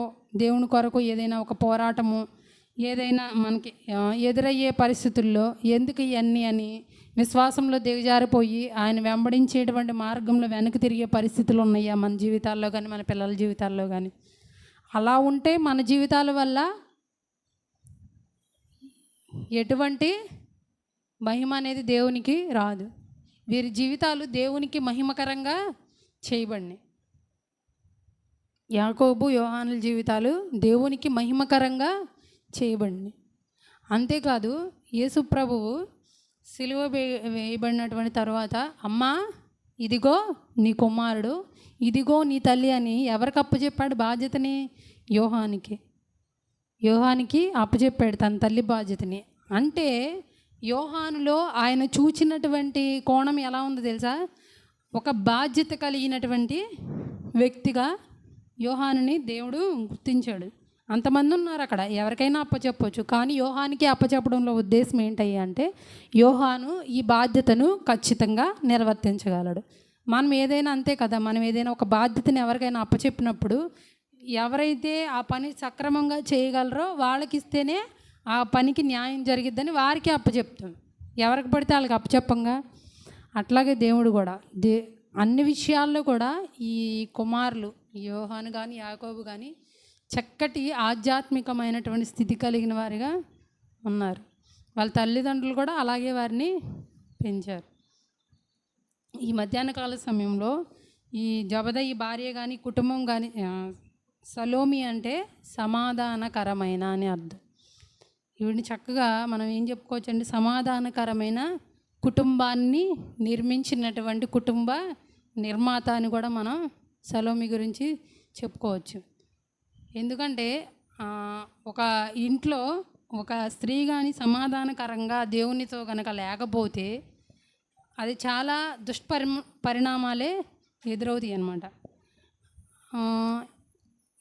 దేవుని కొరకు ఏదైనా ఒక పోరాటము ఏదైనా మనకి ఎదురయ్యే పరిస్థితుల్లో ఎందుకు ఇవన్నీ అని విశ్వాసంలో దిగజారిపోయి ఆయన వెంబడించేటువంటి మార్గంలో వెనక్కి తిరిగే పరిస్థితులు ఉన్నాయా మన జీవితాల్లో కానీ, మన పిల్లల జీవితాల్లో కానీ? అలా ఉంటే మన జీవితాల వల్ల ఎటువంటి మహిమ అనేది దేవునికి రాదు. వీరి జీవితాలు దేవునికి మహిమకరంగా చేయబడినాయి. యాకోబు యోహానుల జీవితాలు దేవునికి మహిమకరంగా చేయబడినాయి. అంతేకాదు యేసు ప్రభువు సిలువ వేయబడినటువంటి తర్వాత, అమ్మా ఇదిగో నీ కుమారుడు, ఇదిగో నీ తల్లి అని ఎవరికి అప్పచెప్పాడు బాధ్యతని? యోహానికి అప్పచెప్పాడు తన తల్లి బాధ్యతని. అంటే యోహానులో ఆయన చూచినటువంటి కోణం ఎలా ఉందో తెలుసా? ఒక బాధ్యత కలిగినటువంటి వ్యక్తిగా యోహానుని దేవుడు గుర్తించాడు. అంతమంది ఉన్నారు అక్కడ, ఎవరికైనా అప్పచెప్పవచ్చు, కానీ యోహానికి అప్పచెప్పడంలో ఉద్దేశం ఏంటయ్యా అంటే యోహాను ఈ బాధ్యతను ఖచ్చితంగా నిర్వర్తించగలడు. మనం ఏదైనా అంతే కదా, మనం ఏదైనా ఒక బాధ్యతను ఎవరికైనా అప్పచెప్పినప్పుడు ఎవరైతే ఆ పని సక్రమంగా చేయగలరో వాళ్ళకి ఇస్తేనే ఆ పనికి న్యాయం జరిగిద్దని వారికి అప్పచెప్తాం. ఎవరికి పడితే వాళ్ళకి అప్పచెప్పంగా. అట్లాగే దేవుడు కూడా అన్ని విషయాల్లో కూడా ఈ కుమారులు యోహాను కానీ యాకోబు కానీ చక్కటి ఆధ్యాత్మికమైనటువంటి స్థితి కలిగిన వారిగా ఉన్నారు. వాళ్ళ తల్లిదండ్రులు కూడా అలాగే వారిని పెంచారు. ఈ మధ్యాహ్న కాల సమయంలో ఈ జబదయి భార్య కానీ కుటుంబం కానీ, సలోమి అంటే సమాధానకరమైన అని అర్థం. ఈవిడిని చక్కగా మనం ఏం చెప్పుకోవచ్చు అంటే సమాధానకరమైన కుటుంబాన్ని నిర్మించినటువంటి కుటుంబ నిర్మాత అని కూడా మనం సలోమి గురించి చెప్పుకోవచ్చు. ఎందుకంటే ఒక ఇంట్లో ఒక స్త్రీ కానీ సమాధానకరంగా దేవునితో కనుక లేకపోతే అది చాలా పరిణామాలే ఎదురవుతాయి అన్నమాట.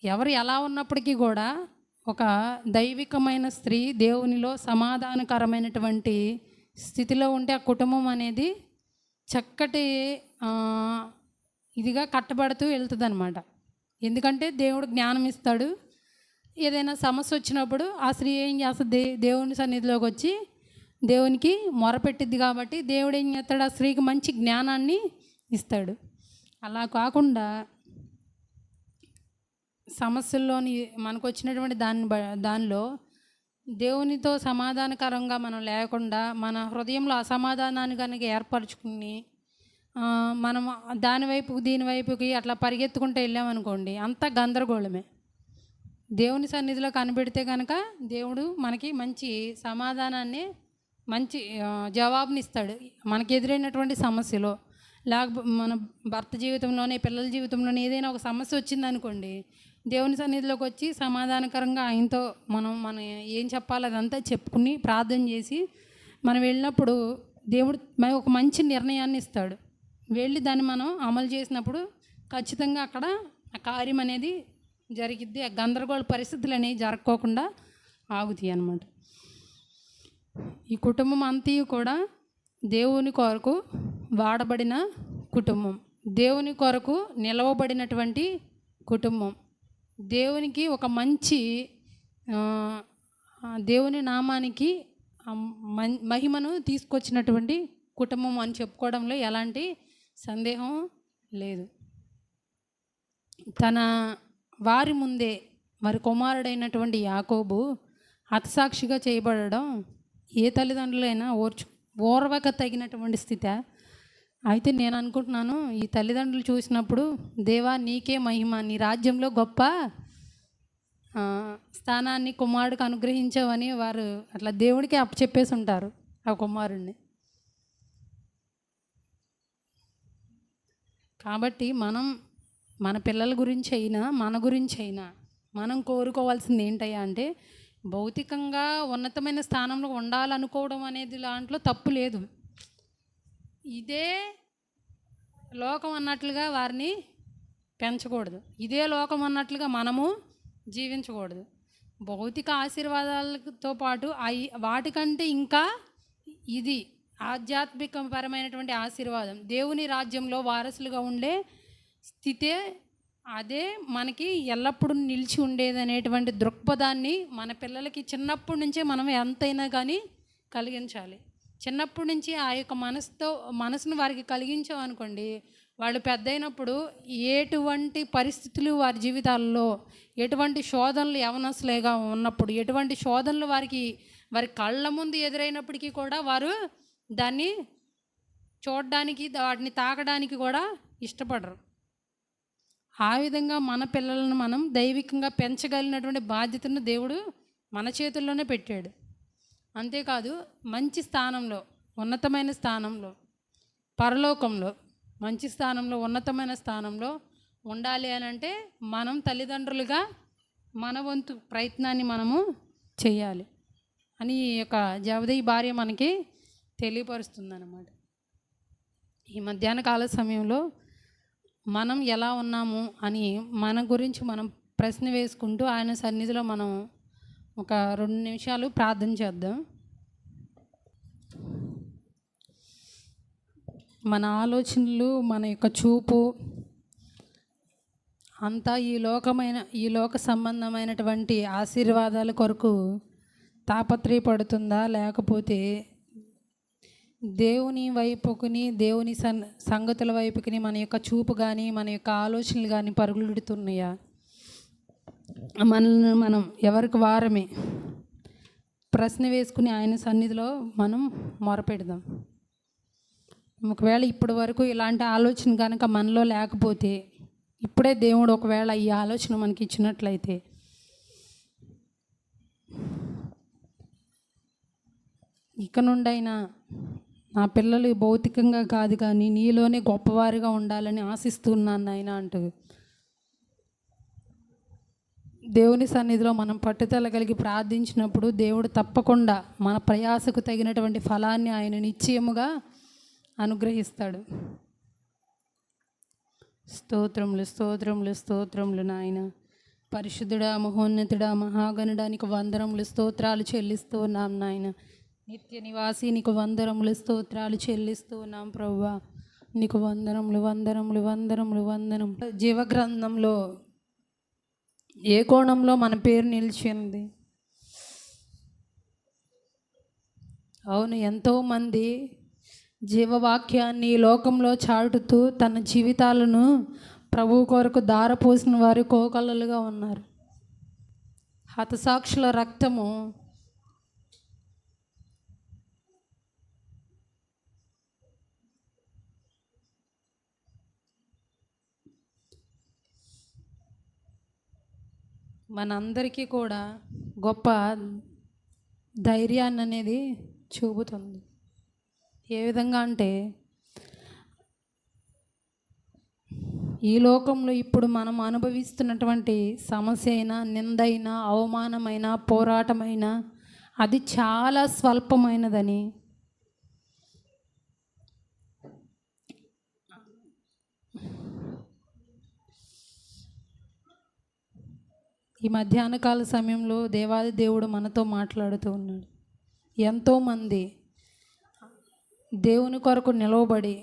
ఎవరు ఎలా ఉన్నప్పటికీ కూడా ఒక దైవికమైన స్త్రీ దేవునిలో సమాధానకరమైనటువంటి స్థితిలో ఉంటే ఆ కుటుంబం అనేది చక్కటి ఇదిగా కట్టబడుతూ వెళ్తుంది అన్నమాట. ఎందుకంటే దేవుడు జ్ఞానం ఇస్తాడు. ఏదైనా సమస్య వచ్చినప్పుడు ఆ స్త్రీ ఏం చేస్తుంది, దేవుని సన్నిధిలోకి వచ్చి దేవునికి మొరపెట్టిద్ది. కాబట్టి దేవుడు ఏం చేస్తాడు, ఆ స్త్రీకి మంచి జ్ఞానాన్ని ఇస్తాడు. అలా కాకుండా సమస్యల్లోని మనకు వచ్చినటువంటి దానిలో దేవునితో సమాధానకరంగా మనం లేకుండా మన హృదయంలో అసమాధానాన్ని కనుక ఏర్పరచుకుని మనం దీని వైపుకి అట్లా పరిగెత్తుకుంటూ వెళ్ళామనుకోండి, అంతా గందరగోళమే. దేవుని సన్నిధిలో కనిపెడితే కనుక దేవుడు మనకి మంచి సమాధానాన్ని, మంచి జవాబునిస్తాడు మనకి ఎదురైనటువంటి సమస్యలో. లేకపోతే మన భర్త జీవితంలోనే, పిల్లల జీవితంలోనే ఏదైనా ఒక సమస్య వచ్చిందనుకోండి, దేవుని సన్నిధిలోకి వచ్చి సమాధానకరంగా ఆయనతో మనం ఏం చెప్పాలో అదంతా చెప్పుకుని ప్రార్థన చేసి మనం వెళ్ళినప్పుడు దేవుడు ఒక మంచి నిర్ణయాన్ని ఇస్తాడు. వెళ్ళి దాన్ని మనం అమలు చేసినప్పుడు ఖచ్చితంగా అక్కడ ఆ కార్యం అనేది జరిగిద్ది. ఆ గందరగోళ పరిస్థితులు అనేవి జరగకోకుండా ఆగుతాయి అన్నమాట. ఈ కుటుంబం అంతా కూడా దేవుని కొరకు వాడబడిన కుటుంబం, దేవుని కొరకు నిలవబడినటువంటి కుటుంబం, దేవునికి ఒక మంచి దేవుని నామానికి మహిమను తీసుకొచ్చినటువంటి కుటుంబం అని చెప్పుకోవడంలో ఎలాంటి సందేహం లేదు. తన వారి ముందే మరి కుమారుడైనటువంటి యాకోబు హతసాక్షిగా చేయబడడం ఏ తల్లిదండ్రులైనా ఓర్వక తగినటువంటి స్థితి. అయితే నేను అనుకుంటున్నాను, ఈ తల్లిదండ్రులు చూసినప్పుడు దేవా నీకే మహిమ, నీ రాజ్యంలో గొప్ప స్థానాన్ని కుమారుడికి అనుగ్రహించావని వారు అట్లా దేవుడికి అప్పచెప్పేసి ఉంటారు ఆ కుమారుడిని. కాబట్టి మనం మన పిల్లల గురించి అయినా మన గురించి అయినా మనం కోరుకోవాల్సింది ఏంటయ్యా అంటే, భౌతికంగా ఉన్నతమైన స్థానంలో ఉండాలనుకోవడం అనేది దాంట్లో తప్పు లేదు. ఇదే లోకం అన్నట్లుగా వారిని పెంచకూడదు, ఇదే లోకం అన్నట్లుగా మనము జీవించకూడదు. భౌతిక ఆశీర్వాదాలతో పాటు వాటికంటే ఇంకా ఇది ఆధ్యాత్మికపరమైనటువంటి ఆశీర్వాదం, దేవుని రాజ్యంలో వారసులుగా ఉండే స్థితే, అదే మనకి ఎల్లప్పుడూ నిలిచి ఉండేదనేటువంటి దృక్పథాన్ని మన పిల్లలకి చిన్నప్పటి నుంచే మనం ఎంతైనా కానీ కలిగించాలి. చిన్నప్పటి నుంచి ఆ యొక్క మనసును వారికి కలిగించామనుకోండి, వాళ్ళు పెద్ద అయినప్పుడు ఎటువంటి పరిస్థితులు వారి జీవితాల్లో, ఎటువంటి శోధనలు యవనస్తులుగా ఉన్నప్పుడు, ఎటువంటి శోధనలు వారి కళ్ళ ముందు ఎదురైనప్పటికీ కూడా వారు దాన్ని చూడడానికి, వాటిని తాకడానికి కూడా ఇష్టపడరు. ఆ విధంగా మన పిల్లలను మనం దైవికంగా పెంచగలిగినటువంటి బాధ్యతను దేవుడు మన చేతుల్లోనే పెట్టాడు. అంతేకాదు మంచి స్థానంలో, ఉన్నతమైన స్థానంలో, పరలోకంలో మంచి స్థానంలో, ఉన్నతమైన స్థానంలో ఉండాలి అని అంటే మనం తల్లిదండ్రులుగా మన వంతు ప్రయత్నాన్ని మనము చేయాలి అని ఈ యొక్క జవదయి భార్య మనకి తెలియపరుస్తుందన్నమాట. ఈ మధ్యాహ్న కాల సమయంలో మనం ఎలా ఉన్నాము అని మన గురించి మనం ప్రశ్న వేసుకుంటూ ఆయన సన్నిధిలో మనం ఒక 2 నిమిషాలు ప్రార్థన చేద్దాం. మన ఆలోచనలు, మన యొక్క చూపు అంతా ఈ లోక సంబంధమైనటువంటి ఆశీర్వాదాల కొరకు తాపత్రయపడుతుందా, లేకపోతే దేవుని వైపుకుని, దేవుని సంగతుల వైపుకుని మన యొక్క చూపు కానీ మన యొక్క ఆలోచనలు కానీ పరుగులుడుతున్నాయా? మనల్ని మనం ఎవరికి వారమే ప్రశ్న వేసుకుని ఆయన సన్నిధిలో మనం మొరపెడదాం. ఒకవేళ ఇప్పటి వరకు ఇలాంటి ఆలోచన కనుక మనలో లేకపోతే, ఇప్పుడే దేవుడు ఒకవేళ ఈ ఆలోచన మనకి ఇచ్చినట్లయితే ఇక నుండైనా నా పిల్లలు భౌతికంగా కాదు కానీ నీలోనే గొప్పవారిగా ఉండాలని ఆశిస్తున్నాను నాయన అంటూ దేవుని సన్నిధిలో మనం పట్టుదల కలిగి ప్రార్థించినప్పుడు దేవుడు తప్పకుండా మన ప్రయాసకు తగినటువంటి ఫలాన్ని ఆయన నిశ్చయముగా అనుగ్రహిస్తాడు. స్తోత్రములు స్తోత్రములు స్తోత్రములు నాయన. పరిశుద్ధుడా, మహోన్నతుడా, మహాగణుడా, నీకు వందనములు స్తోత్రాలు చెల్లిస్తూ ఉన్నాం నాయన. నిత్య నివాసి నీకు వందనములు స్తోత్రాలు చెల్లిస్తూ ఉన్నాం ప్రభువా. నీకు వందనములు వందనములు వందనములు వందనం. జీవగ్రంథంలో ఏ కోణంలో మన పేరు నిలిచింది? అవును, ఎంతోమంది జీవవాక్యాన్ని లోకంలో చాటుతూ తన జీవితాలను ప్రభు కొరకు దారపోసిన వారు కోకొల్లలుగా ఉన్నారు. హతసాక్షుల రక్తము మనందరికీ కూడా గొప్ప ధైర్యాన్ని అనేది చూపుతుంది. ఏ విధంగా అంటే, ఈ లోకంలో ఇప్పుడు మనం అనుభవిస్తున్నటువంటి సమస్య అయినా, నిందైనా, అవమానమైన, పోరాటమైన అది చాలా స్వల్పమైనదని, ఈ మధ్యాహ్నకాల సమయంలో దేవాది దేవుడు మనతో మాట్లాడుతూ ఉన్నాడు. ఎంతోమంది దేవుని కొరకు నిలవబడి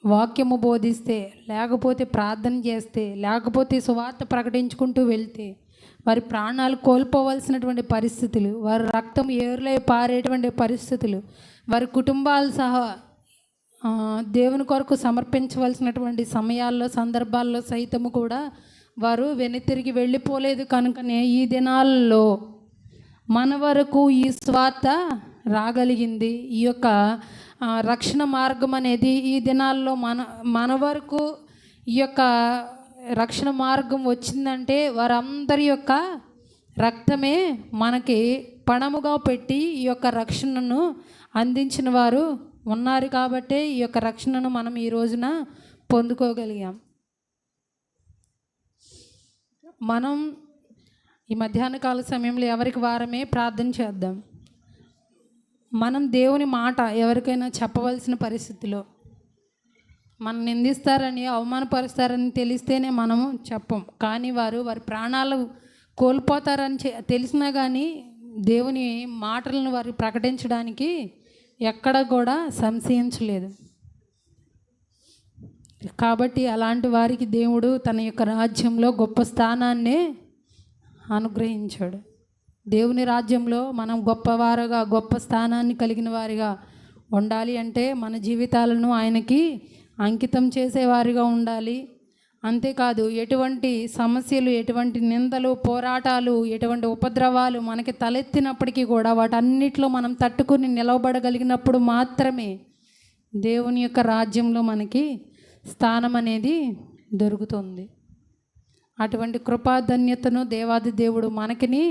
వాక్యము బోధిస్తే, లేకపోతే ప్రార్థన చేస్తే, లేకపోతే సువార్త ప్రకటించుకుంటూ వెళ్తే వారి ప్రాణాలు కోల్పోవలసినటువంటి పరిస్థితులు, వారి రక్తం ఏరులై పారేటువంటి పరిస్థితులు, వారి కుటుంబాలు సహా దేవుని కొరకు సమర్పించవలసినటువంటి సమయాల్లో, సందర్భాల్లో సైతము కూడా వారు వెనుతిరిగి వెళ్ళిపోలేదు. కనుకనే ఈ దినాల్లో మన వరకు ఈ స్వార్థ రాగలిగింది. ఈ యొక్క రక్షణ మార్గం అనేది ఈ దినాల్లో మన వరకు ఈ యొక్క రక్షణ మార్గం వచ్చిందంటే వారందరి యొక్క రక్తమే మనకి పణముగా పెట్టి ఈ యొక్క రక్షణను అందించిన వారు ఉన్నారు. కాబట్టే ఈ యొక్క రక్షణను మనం ఈ రోజున పొందుకోగలిగాం. మనం ఈ మధ్యాహ్న కాల సమయంలో ఎవరికి వారమే ప్రార్థన చేద్దాం. మనం దేవుని మాట ఎవరికైనా చెప్పవలసిన పరిస్థితిలో, మనం నిందిస్తారని, అవమానపరుస్తారని తెలిస్తేనే మనము చెప్పం. కానీ వారి ప్రాణాలు కోల్పోతారని తెలిసినా కానీ దేవుని మాటలను వారు ప్రకటించడానికి ఎక్కడ కూడా సంశయించలేదు. కాబట్టి అలాంటి వారికి దేవుడు తన యొక్క రాజ్యంలో గొప్ప స్థానాన్ని అనుగ్రహించాడు. దేవుని రాజ్యంలో మనం గొప్పవారుగా, గొప్ప స్థానాన్ని కలిగిన వారిగా ఉండాలి అంటే మన జీవితాలను ఆయనకి అంకితం చేసేవారిగా ఉండాలి. అంతేకాదు, ఎటువంటి సమస్యలు, ఎటువంటి నిందలు, పోరాటాలు, ఎటువంటి ఉపద్రవాలు మనకి తలెత్తినప్పటికీ కూడా వాటన్నిటిలో మనం తట్టుకుని నిలవబడగలిగినప్పుడు మాత్రమే దేవుని యొక్క రాజ్యంలో మనకి స్థానం అనేది దొరుకుతుంది. అటువంటి కృపాధన్యతను దేవాది దేవుడు మనకిని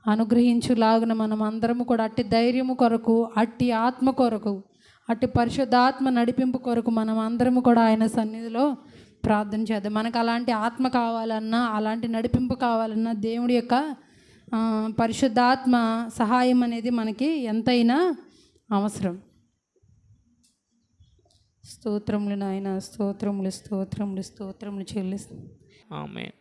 అనుగ్రహించులాగున మనం అందరము కూడా అట్టి ధైర్యము కొరకు, అట్టి ఆత్మ కొరకు, అట్టి పరిశుద్ధాత్మ నడిపింపు కొరకు మనం అందరము కూడా ఆయన సన్నిధిలో ప్రార్థన చేద్దాం. మనకు అలాంటి ఆత్మ కావాలన్నా, అలాంటి నడిపింపు కావాలన్నా దేవుడి యొక్క పరిశుద్ధాత్మ సహాయం అనేది మనకి ఎంతైనా అవసరం. స్తోత్రములు నాయన, స్తోత్రములు స్తోత్రములు స్తోత్రములు చెల్లిస్తాం. ఆమేన్.